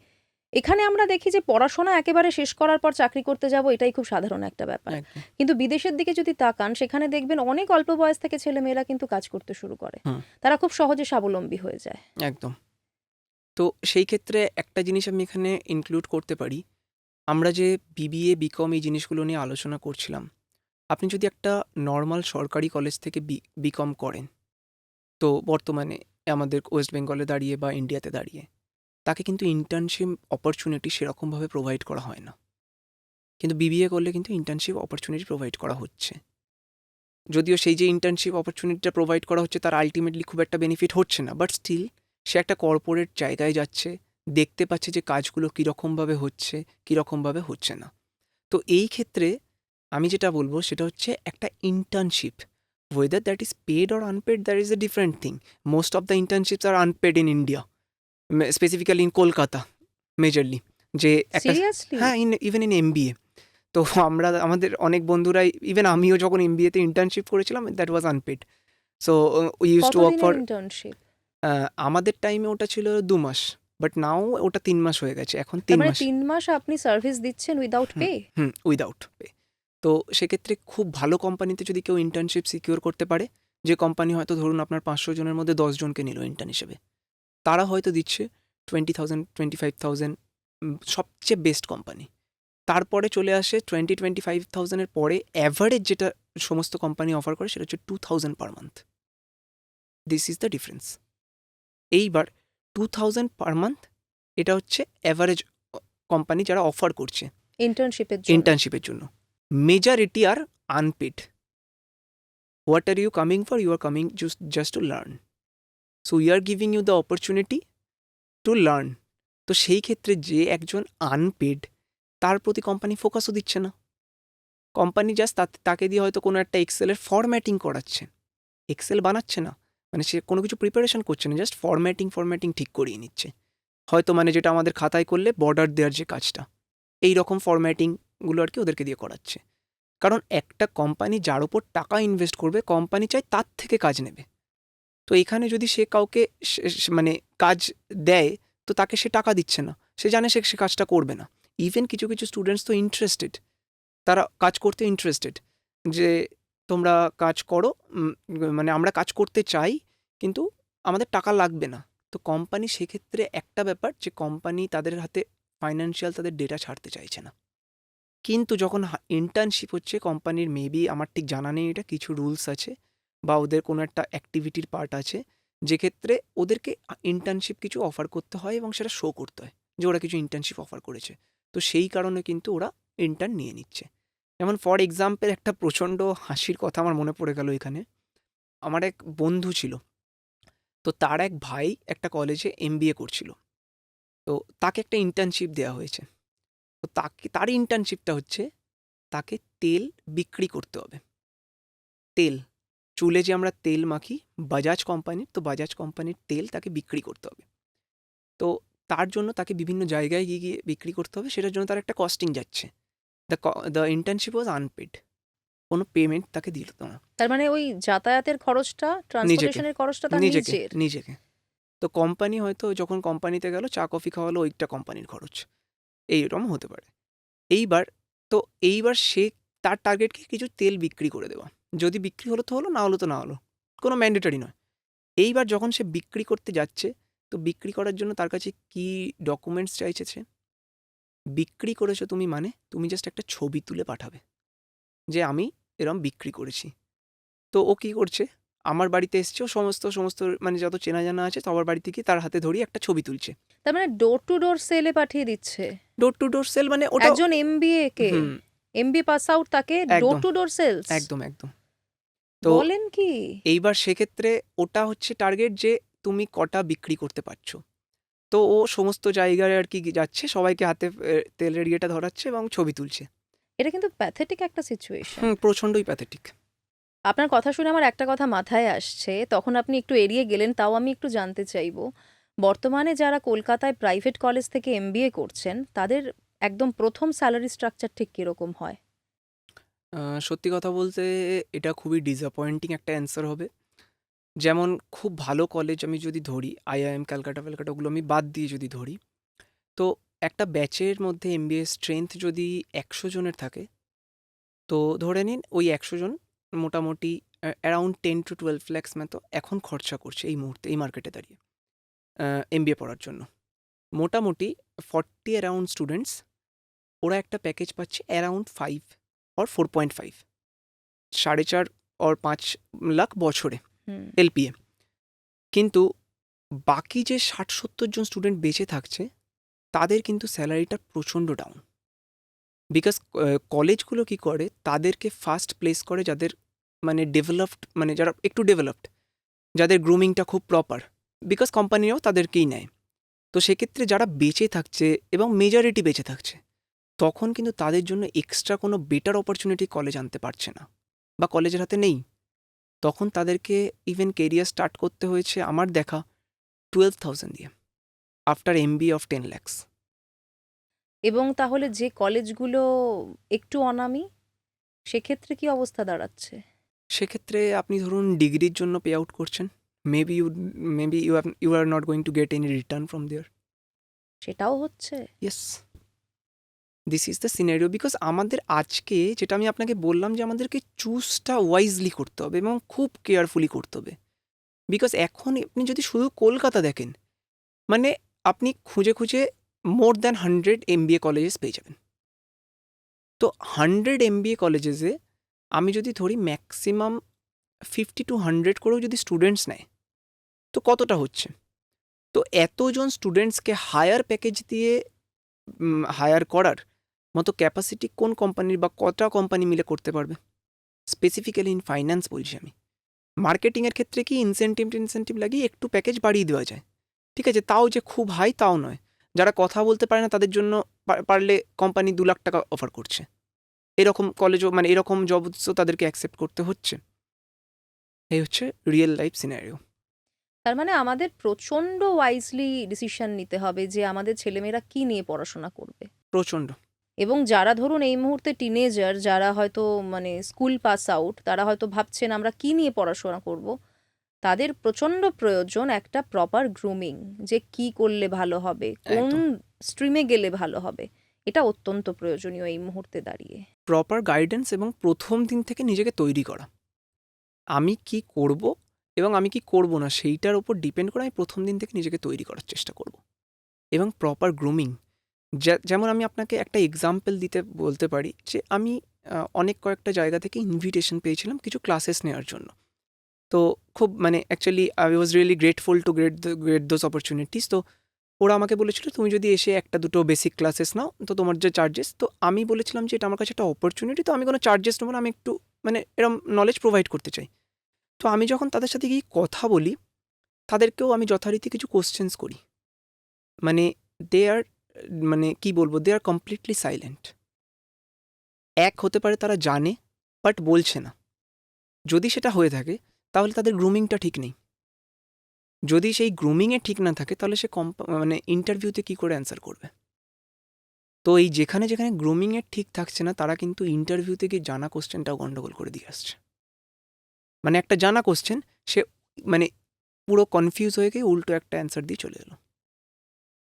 এখানে আমরা দেখি যে পড়াশোনা একেবারে শেষ করার পর চাকরি করতে যাব, এটাই খুব সাধারণ একটা ব্যাপার। একদম। কিন্তু বিদেশের দিকে যদি তাকান, সেখানে দেখবেন অনেক অল্প বয়স থেকে ছেলেমেয়েরা কিন্তু কাজ করতে শুরু করে। হুম, তারা খুব সহজে স্বাবলম্বী হয়ে যায়। একদম। তো সেই ক্ষেত্রে একটা জিনিস আমি এখানে ইনক্লুড করতে পারি, আমরা যে বিবিএ বিকম এই জিনিসগুলো নিয়ে আলোচনা করছিলাম, আপনি যদি একটা নর্মাল সরকারি কলেজ থেকে বিকম করেন, তো বর্তমানে আমাদের ওয়েস্ট বেঙ্গলে দাঁড়িয়ে বা ইন্ডিয়াতে দাঁড়িয়ে তাকে কিন্তু ইন্টার্নশিপ অপরচুনিটি সেরকমভাবে প্রোভাইড করা হয় না। কিন্তু বিবিএ করলে কিন্তু ইন্টার্নশিপ অপরচুনিটি প্রোভাইড করা হচ্ছে। যদিও সেই যে ইন্টার্নশিপ অপরচুনিটিটা প্রোভাইড করা হচ্ছে তার আলটিমেটলি খুব একটা বেনিফিট হচ্ছে না, বাট স্টিল সে একটা কর্পোরেট জায়গায় যাচ্ছে, দেখতে পাচ্ছে যে কাজগুলো কীরকমভাবে হচ্ছে না। তো এই ক্ষেত্রে আমি যেটা বলবো সেটা হচ্ছে একটা internship, whether that is paid or unpaid, that is a different thing. Most of the internships are unpaid in India, specifically in Kolkata majorly. যে একটা, সিরিয়াসলি? হ্যাঁ, ইভেন ইন এমবিএ। তো আমাদের অনেক বন্ধুরাই, ইভেন আমিও যখন এমবিএতে ইন্টার্নশিপ করেছিলাম, that was unpaid. So we use to work কতদিনের ফর, ইন্টার্নশিপ? আমাদের টাইমে ওটা ছিল 2 মাস, বাট নাও ওটা 3 মাস হয়ে গেছে, এখন তার 3 মানে মাস। 3 মাস আপনি সার্ভিস দিচ্ছেন উইদাউট পে? Without pay. তো সেক্ষেত্রে খুব ভালো কোম্পানিতে যদি কেউ ইন্টার্নশিপ সিকিউর করতে পারে, যে কোম্পানি হয়তো ধরুন আপনার 500 জনের মধ্যে 10 জনকে নিল ইন্টার্ন হিসেবে, তারা হয়তো দিচ্ছে 20,000 25,000, সবচেয়ে বেস্ট কোম্পানি। তারপরে চলে আসে 20-25,000-এর পরে অ্যাভারেজ যেটা সমস্ত কোম্পানি অফার করে সেটা হচ্ছে 2,000 per month. This is the difference. এইবার 2,000 পার মান্থ এটা হচ্ছে অ্যাভারেজ কোম্পানি যারা অফার করছে ইন্টার্নশিপের জন্য? ইন্টার্নশিপের জন্য। Majority are unpaid. What are you coming for? You are coming just to learn. So we are giving you the opportunity to learn. তো সেই ক্ষেত্রে যে একজন আনপেড, তার প্রতি কোম্পানি ফোকাসও দিচ্ছে না। কোম্পানি জাস্ট তাকে দিয়ে হয়তো কোনো একটা এক্সেলের ফরম্যাটিং করাচ্ছে, এক্সেল বানাচ্ছে না, মানে সে কোনো কিছু প্রিপারেশন করছে না, জাস্ট ফরম্যাটিং ঠিক করিয়ে নিচ্ছে। হয়তো মানে যেটা আমাদের খাতায় করলে বর্ডার দেওয়ার যে কাজটা, এই রকম ফরম্যাটিংগুলো আর কি ওদেরকে দিয়ে করাচ্ছে। কারণ একটা কোম্পানি যার উপর টাকা ইনভেস্ট করবে, কোম্পানি চায় তার থেকে কাজ নেবে। তো এখানে যদি সে কাউকে মানে কাজ দেয়, তো তাকে সে টাকা দিচ্ছে না, সে জানে সে কাজটা করবে না। ইভেন কিছু স্টুডেন্টস তো ইন্টারেস্টেড, তারা কাজ করতে ইন্টারেস্টেড, যে তোমরা কাজ করো, মানে আমরা কাজ করতে চাই কিন্তু আমাদের টাকা লাগবে না। তো কোম্পানি সেক্ষেত্রে একটা ব্যাপার, যে কোম্পানি তাদের হাতে ফাইন্যান্সিয়াল তাদের ডেটা ছাড়তে চাইছে না। কিন্তু যখন ইন্টার্নশিপ হচ্ছে কোম্পানির, মেবি আমার ঠিক জানা নেই এটা, কিছু রুলস আছে বা ওদের কোনো একটা অ্যাক্টিভিটির পার্ট আছে, যে ক্ষেত্রে ওদেরকে ইন্টার্নশিপ কিছু অফার করতে হয় এবং সেটা শো করতে হয় যে ওরা কিছু ইন্টার্নশিপ অফার করেছে। তো সেই কারণে কিন্তু ওরা ইন্টার্ন নিয়ে নিচ্ছে। যেমন ফর এক্সাম্পল একটা প্রচণ্ড হাসির কথা আমার মনে পড়ে গেল এখানে। আমার এক বন্ধু ছিল, তো তার এক ভাই একটা কলেজে এমবিএ করছিল, তো তাকে একটা ইন্টার্নশিপ দেওয়া হয়েছে। তো তার ইন্টার্নশিপটা হচ্ছে তাকে তেল বিক্রি করতে হবে। তেল, চুলে যে আমরা তেল মাখি বাজাজ কোম্পানির, তো বাজাজ কোম্পানির তেল তাকে বিক্রি করতে হবে। তো তার জন্য তাকে বিভিন্ন জায়গায় গিয়ে গিয়ে বিক্রি করতে হবে, সেটার জন্য তার একটা কস্টিং যাচ্ছে। দ্য ইন্টার্নশিপ ওয়াজ আনপেড, কোনো পেমেন্ট তাকে দিল না। তার মানে ওই যাতায়াতের খরচটা, ট্রান্সপোর্টেশনের খরচটা তার নিজের? নিজেকে। তো কোম্পানি হয়তো যখন কোম্পানিতে গেল চা কফি খাওয়ালো, ওইটা কোম্পানির খরচ, এইরকম হতে পারে। এইবার সে, তার টার্গেট কি কিছু তেল বিক্রি করে দেওয়া। যদি বিক্রি হলো তো হলো, না হলো তো না হলো, কোনো ম্যান্ডেটরি নয়। এইবার যখন সে বিক্রি করতে যাচ্ছে, তো বিক্রি করার জন্য তার কাছে কি ডকুমেন্টস চাইছে সে? বিক্রি করেছো তুমি, মানে তুমি জাস্ট একটা ছবি তুলে পাঠাবে যে আমি এরম বিক্রি করেছি। তো ও কী করছে, আমার বাড়িতে এসছে, ও সমস্ত মানে যত চেনা জানা আছে সবার বাড়িতে গিয়ে তার হাতে ধরিয়ে একটা ছবি তুলছে। তার মানে ডোর টু ডোর সেলে পাঠিয়ে দিচ্ছে ডোর টু ডোর সেল, মানে ওটা একজন এমবিএ কে, এমবিএ পাস আউট, তাকে ডোর একদম টু ডোর সেলস? একদম একদম। তো বলেন কি? এইবার সেক্ষেত্রে ওটা হচ্ছে টার্গেট, যে তুমি কটা বিক্রি করতে পারছো। তো ও সমস্ত জায়গায় আর কি যাচ্ছে, সবাইকে হাতে তেলের ইয়েটা ধরাচ্ছে এবং ছবি তুলছে। এটা কিন্তু প্যাথেটিক একটা সিচুয়েশন। প্রচণ্ডই প্যাথেটিক। আপনার কথা শুনে আমার একটা কথা মাথায় আসছে, তখন আপনি একটু এড়িয়ে গেলেন, তাও আমি একটু জানতে চাইবো। বর্তমানে যারা কলকাতায় প্রাইভেট কলেজ থেকে এমবিএ করছেন, তাদের একদম প্রথম স্যালারি স্ট্রাকচার ঠিক কিরকম হয়? সত্যি কথা বলতে এটা খুবই ডিসঅ্যাপয়েন্টিং একটা অ্যান্সার হবে। যেমন খুব ভালো কলেজ আমি যদি ধরি, আইআইএম, ক্যালকাটা ওগুলো আমি বাদ দিয়ে যদি ধরি, তো একটা ব্যাচের মধ্যে এমবিএ স্ট্রেংথ যদি 100 জনের থাকে, তো ধরে নিন ওই 100 জন মোটামুটি অ্যারাউন্ড 10 to 12 lakhs মতো এখন খরচা করছে এই মুহূর্তে, এই মার্কেটে দাঁড়িয়ে এমবিএ পড়ার জন্য। মোটামুটি 40 অ্যারাউন্ড স্টুডেন্টস, ওরা একটা প্যাকেজ পাচ্ছে অ্যারাউন্ড 5 অর 4.5, 4.5 অর 5 লাখ বছরে হুম। এলপিএ। কিন্তু বাকি যে 60-70 জন স্টুডেন্ট বেঁচে থাকছে তাদের কিন্তু স্যালারিটা প্রচণ্ড ডাউন। বিকজ কলেজগুলো কি করে, তাদেরকে ফার্স্ট প্লেস করে যাদের মানে ডেভেলপড, মানে যারা একটু ডেভেলপড, যাদের গ্রুমিংটা খুব প্রপার, বিকজ কোম্পানিরাও তাদেরকেই নেয়। তো সেক্ষেত্রে যারা বেঁচে থাকছে এবং মেজরিটি বেঁচে থাকছে, তখন কিন্তু তাদের জন্য এক্সট্রা কোনো বেটার অপরচুনিটি কলেজ আনতে পারছে না বা কলেজের হাতে নেই। তখন তাদেরকে ইভেন কেরিয়ার স্টার্ট করতে হয়েছে আমার দেখা 12,000 দিয়ে, আফটার এমবিএ অফ 10 lakhs। এবং তাহলে যে কলেজগুলো একটু অনামি, সেক্ষেত্রে কি অবস্থা দাঁড়াচ্ছে? সেক্ষেত্রে আপনি ধরুন ডিগ্রির জন্য পে আউট করছেন, maybe you are not going to get any return from there. সেটাও হচ্ছে। Yes, this is the scenario. Because আমাদের আজকে যেটা আমি আপনাকে বললাম যে আমাদেরকে চুজটা ওয়াইজলি করতে হবে এবং খুব কেয়ারফুলি করতে হবে। বিকজ এখন আপনি যদি শুধু কলকাতা দেখেন, মানে আপনি খুঁজে খুঁজে মোর দ্যান 100 এমবিএ কলেজেস পেয়ে যাবেন। তো 100 এমবিএ কলেজেসে আমি যদি ধরি ম্যাক্সিমাম 50 to 100 করেও যদি স্টুডেন্টস নেয়, তো কতটা হচ্ছে? তো এতজন স্টুডেন্টসকে হায়ার প্যাকেজ দিয়ে হায়ার করার মতো ক্যাপাসিটি কোন কোম্পানির বা কটা কোম্পানি মিলে করতে পারবে? স্পেসিফিক্যালি ইন ফাইন্যান্স বলছি আমি। মার্কেটিংয়ের ক্ষেত্রে কি ইনসেন্টিভ লাগিয়ে একটু প্যাকেজ বাড়িয়ে দেওয়া যায়, ঠিক আছে, তাও যে খুব হাই তাও নয়। যারা কথা বলতে পারে না তাদের জন্য পারলে কোম্পানি 2 লাখ টাকা অফার করছে, এরকম কলেজও মানে এরকম জবসও তাদেরকে অ্যাকসেপ্ট করতে হচ্ছে। এই হচ্ছে রিয়েল লাইফ সিনারিও। তার মানে আমাদের প্রচণ্ড ওয়াইজলি ডিসিশন নিতে হবে যে আমাদের ছেলেমেয়েরা কি নিয়ে পড়াশোনা করবে। প্রচণ্ড। এবং যারা ধরুন এই মুহূর্তে টিনেজার, যারা হয়তো মানে স্কুল পাস আউট, তারা হয়তো ভাবছেন আমরা কি নিয়ে পড়াশোনা করব, তাদের প্রচণ্ড প্রয়োজন একটা প্রপার গ্রুমিং, যে কি করলে ভালো হবে, কোন একদম স্ট্রিমে গেলে ভালো হবে। এটা অত্যন্ত প্রয়োজনীয় এই মুহূর্তে দাঁড়িয়ে। প্রপার গাইডেন্স এবং প্রথম দিন থেকে নিজেকে তৈরি করা। আমি কি করব এবং আমি কি করব না সেইটার উপর ডিপেন্ড করে আমি প্রথম দিন থেকে নিজেকে তৈরি করার চেষ্টা করব। এবং প্রপার গ্রুমিং, যেমন আমি আপনাকে একটা এক্সাম্পল দিতে বলতে পারি যে আমি অনেক কয়েকটা জায়গা থেকে ইনভিটেশন পেয়েছিলাম কিছু ক্লাসেস নেওয়ার জন্য। তো খুব মানে actually I was really grateful to get those opportunities. তো ওরা আমাকে বলেছিল তুমি যদি এসে একটা দুটো বেসিক ক্লাসেস নাও তো তোমার যে চার্জেস, তো আমি বলেছিলাম যে এটা আমার কাছে একটা অপরচুনিটি, তো আমি কোনো চার্জেস নেবো না, আমি একটু মানে এরম নলেজ প্রোভাইড করতে চাই। তো আমি যখন তাদের সাথে গিয়ে কথা বলি, তাদেরকেও আমি যথারীতি কিছু কোশ্চেন্স করি, মানে দে আর মানে কি বলবো, দে আর কমপ্লিটলি সাইলেন্ট। এক হতে পারে তারা জানে বাট বলছে না। যদি সেটা হয়ে থাকে তাহলে তাদের গ্রুমিংটা ঠিক নেই। যদি সেই গ্রুমিংয়ে ঠিক না থাকে তাহলে সে মানে ইন্টারভিউতে কী করে অ্যান্সার করবে? তো এই যেখানে যেখানে গ্রুমিংয়ে ঠিক থাকছে না তারা কিন্তু ইন্টারভিউতে গিয়ে জানা কোশ্চেনটাও গন্ডগোল করে দিয়ে আসছে। মানে একটা জানা কোশ্চেন সে মানে পুরো কনফিউজ হয়ে গিয়ে উল্টো একটা অ্যান্সার দিয়ে চলে এলো।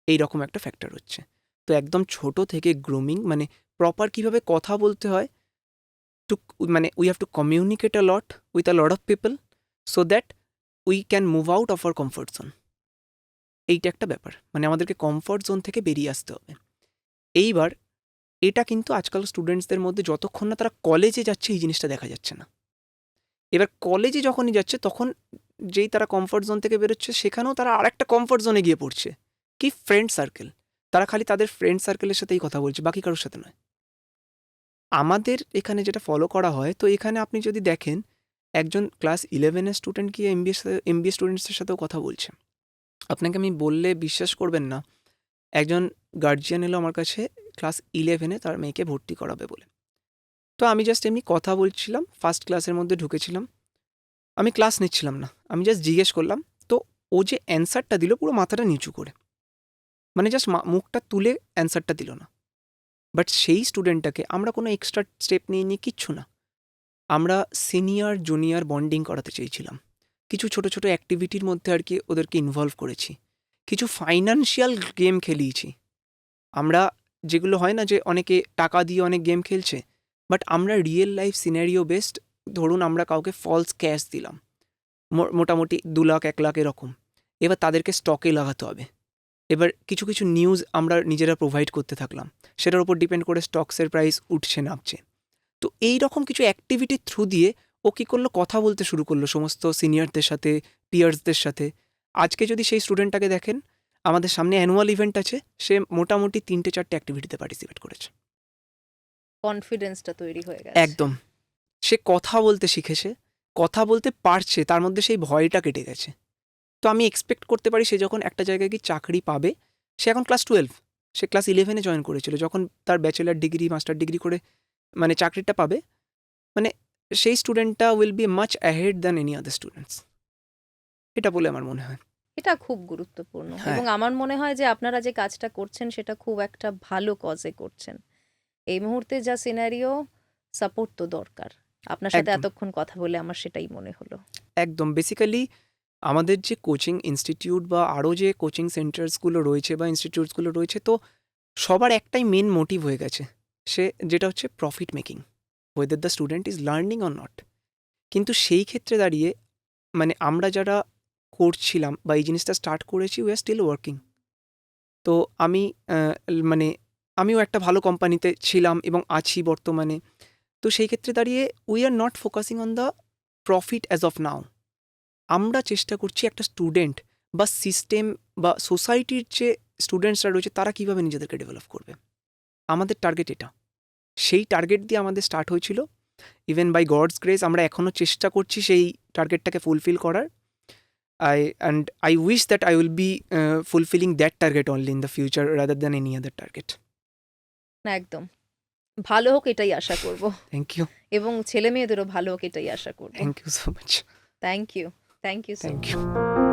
এইরকম একটা ফ্যাক্টর হচ্ছে। তো একদম ছোট থেকে গ্রুমিং মানে প্রপার কীভাবে কথা বলতে হয়, টু মানে we have to communicate a lot with a lot of people so that we can move out of our comfort zone. এইটা একটা ব্যাপার, মানে আমাদেরকে কমফর্ট জোন থেকে বেরিয়ে আসতে হবে। এইবার এটা কিন্তু আজকাল স্টুডেন্টসদের মধ্যে যতক্ষণ না তারা কলেজে যাচ্ছে এই জিনিসটা দেখা যাচ্ছে না। এবার কলেজে যখনই যাচ্ছে তখন যেই তারা কমফর্ট জোন থেকে বেরোচ্ছে সেখানেও তারা আরেকটা কমফর্ট জোনে গিয়ে পড়ছে, কি ফ্রেন্ড সার্কেল। তারা খালি তাদের ফ্রেন্ড সার্কেলের সাথেই কথা বলছে, বাকি কারোর সাথে নয়। আমাদের এখানে যেটা ফলো করা হয়, তো এখানে আপনি যদি দেখেন একজন ক্লাস 11-এর স্টুডেন্ট গিয়ে এমবিএ স্টুডেন্টসের সাথেও কথা বলছে। আপনাকে আমি বললে বিশ্বাস করবেন না, একজন গার্জিয়ান এলো আমার কাছে ক্লাস 11-এ তার মেয়েকে ভর্তি করাবে বলে। তো আমি জাস্ট এমনি কথা বলছিলাম, ফার্স্ট ক্লাসের মধ্যে ঢুকেছিলাম, আমি ক্লাস নিচ্ছিলাম না, আমি জাস্ট জিজ্ঞেস করলাম। তো ও যে অ্যান্সারটা দিল পুরো মাথাটা নিচু করে, মানে জাস্ট মুখটা তুলে অ্যান্সারটা দিল না। বাট সেই স্টুডেন্টটাকে আমরা কোনো এক্সট্রা স্টেপ নিয়ে কিচ্ছু না, আমরা সিনিয়র জুনিয়র বন্ডিং করাতে চেয়েছিলাম। কিছু ছোট ছোট অ্যাক্টিভিটির মধ্যে আর কি ওদেরকে ইনভলভ করেছি, কিছু ফাইন্যান্সিয়াল গেম খেলিয়েছি আমরা, যেগুলো হয় না যে অনেকে টাকা দিয়ে অনেক গেম খেলছে, বাট আমরা রিয়েল লাইফ সিনারিও বেসড। ধরুন আমরা কাউকে ফলস ক্যাশ দিলাম, মোটামুটি 2 লাখ 1 লাখ এরকম, এবার তাদেরকে স্টকে লাগাতে হবে, এবার কিছু কিছু নিউজ আমরা নিজেরা প্রোভাইড করতে থাকলাম, সেটার উপর ডিপেন্ড করে স্টকসের প্রাইস উঠছে নামছে। তো এই রকম কিছু অ্যাক্টিভিটির থ্রু দিয়ে ও কী করলো, কথা বলতে শুরু করলো সমস্ত সিনিয়রদের সাথে, পিয়ার্সদের সাথে। আজকে যদি সেই স্টুডেন্টটাকে দেখেন, আমাদের সামনে অ্যানুয়াল ইভেন্ট আছে, সে মোটামুটি 3-4টে অ্যাক্টিভিটিতে পার্টিসিপেট করেছে। কনফিডেন্সটা তৈরি হয়ে গেছে। একদম। সে কথা বলতে শিখেছে, কথা বলতে পারছে, তার মধ্যে সেই ভয়টা কেটে গেছে। তো আমি এক্সপেক্ট করতে পারি সে যখন একটা জায়গায় গিয়ে চাকরি পাবে, সে এখন ক্লাস 12, সে ক্লাস 11-এ জয়েন করেছিল, যখন তার ব্যাচেলার ডিগ্রি মাস্টার ডিগ্রি করে মানে চাকরিটা পাবে, মানে সেই স্টুডেন্টটা will be much ahead than any other students, এটা বলে আমার মনে হয়। এটা খুব গুরুত্বপূর্ণ হ্যাঁ। এবং আমার মনে হয় যে আপনারা যে কাজটা করছেন সেটা খুব একটা ভালো কজে করছেন। এই মুহূর্তে যা সিনারিও, সাপোর্ট তো দরকার। আপনার সাথে একদম। এতক্ষণ কথা বলে আমার সেটাই মনে হলো। একদম, বেসিক্যালি আমাদের যে কোচিং ইনস্টিটিউট বা আরও যে কোচিং সেন্টার্সগুলো রয়েছে বা ইনস্টিটিউটসগুলো রয়েছে, তো সবার একটাই মেন মোটিভ হয়ে গেছে, যেটা হচ্ছে profit making, whether the student is learning or not. কিন্তু সেই ক্ষেত্রে দাঁড়িয়ে মানে আমরা যারা করছিলাম বা এই জিনিসটা স্টার্ট করেছি, উই আর স্টিল ওয়ার্কিং। তো আমি মানে আমিও একটা ভালো কোম্পানিতে ছিলাম এবং আছি বর্তমানে। তো সেই ক্ষেত্রে দাঁড়িয়ে we are not focusing on the profit as of now. আমরা চেষ্টা করছি একটা স্টুডেন্ট বা সিস্টেম বা সোসাইটির যে স্টুডেন্টসরা রয়েছে তারা কীভাবে নিজেদেরকে ডেভেলপ করবে, আমাদের টার্গেট এটা। সেই টার্গেট দিয়ে আমাদের স্টার্ট হয়েছিল। ইভেন বাই গডস গ্রেস আমরা এখনও চেষ্টা করছি সেই টার্গেটটাকে ফুলফিল করার। I wish that I will be fulfilling that target only in the future rather than any other target. একদম ভালো হোক এটাই আশা করব Thank you. এবং ছেলে মেয়েদেরও ভালো হোক এটাই আশা করব। Thank you so much. Thank you, thank you so Thank much. you.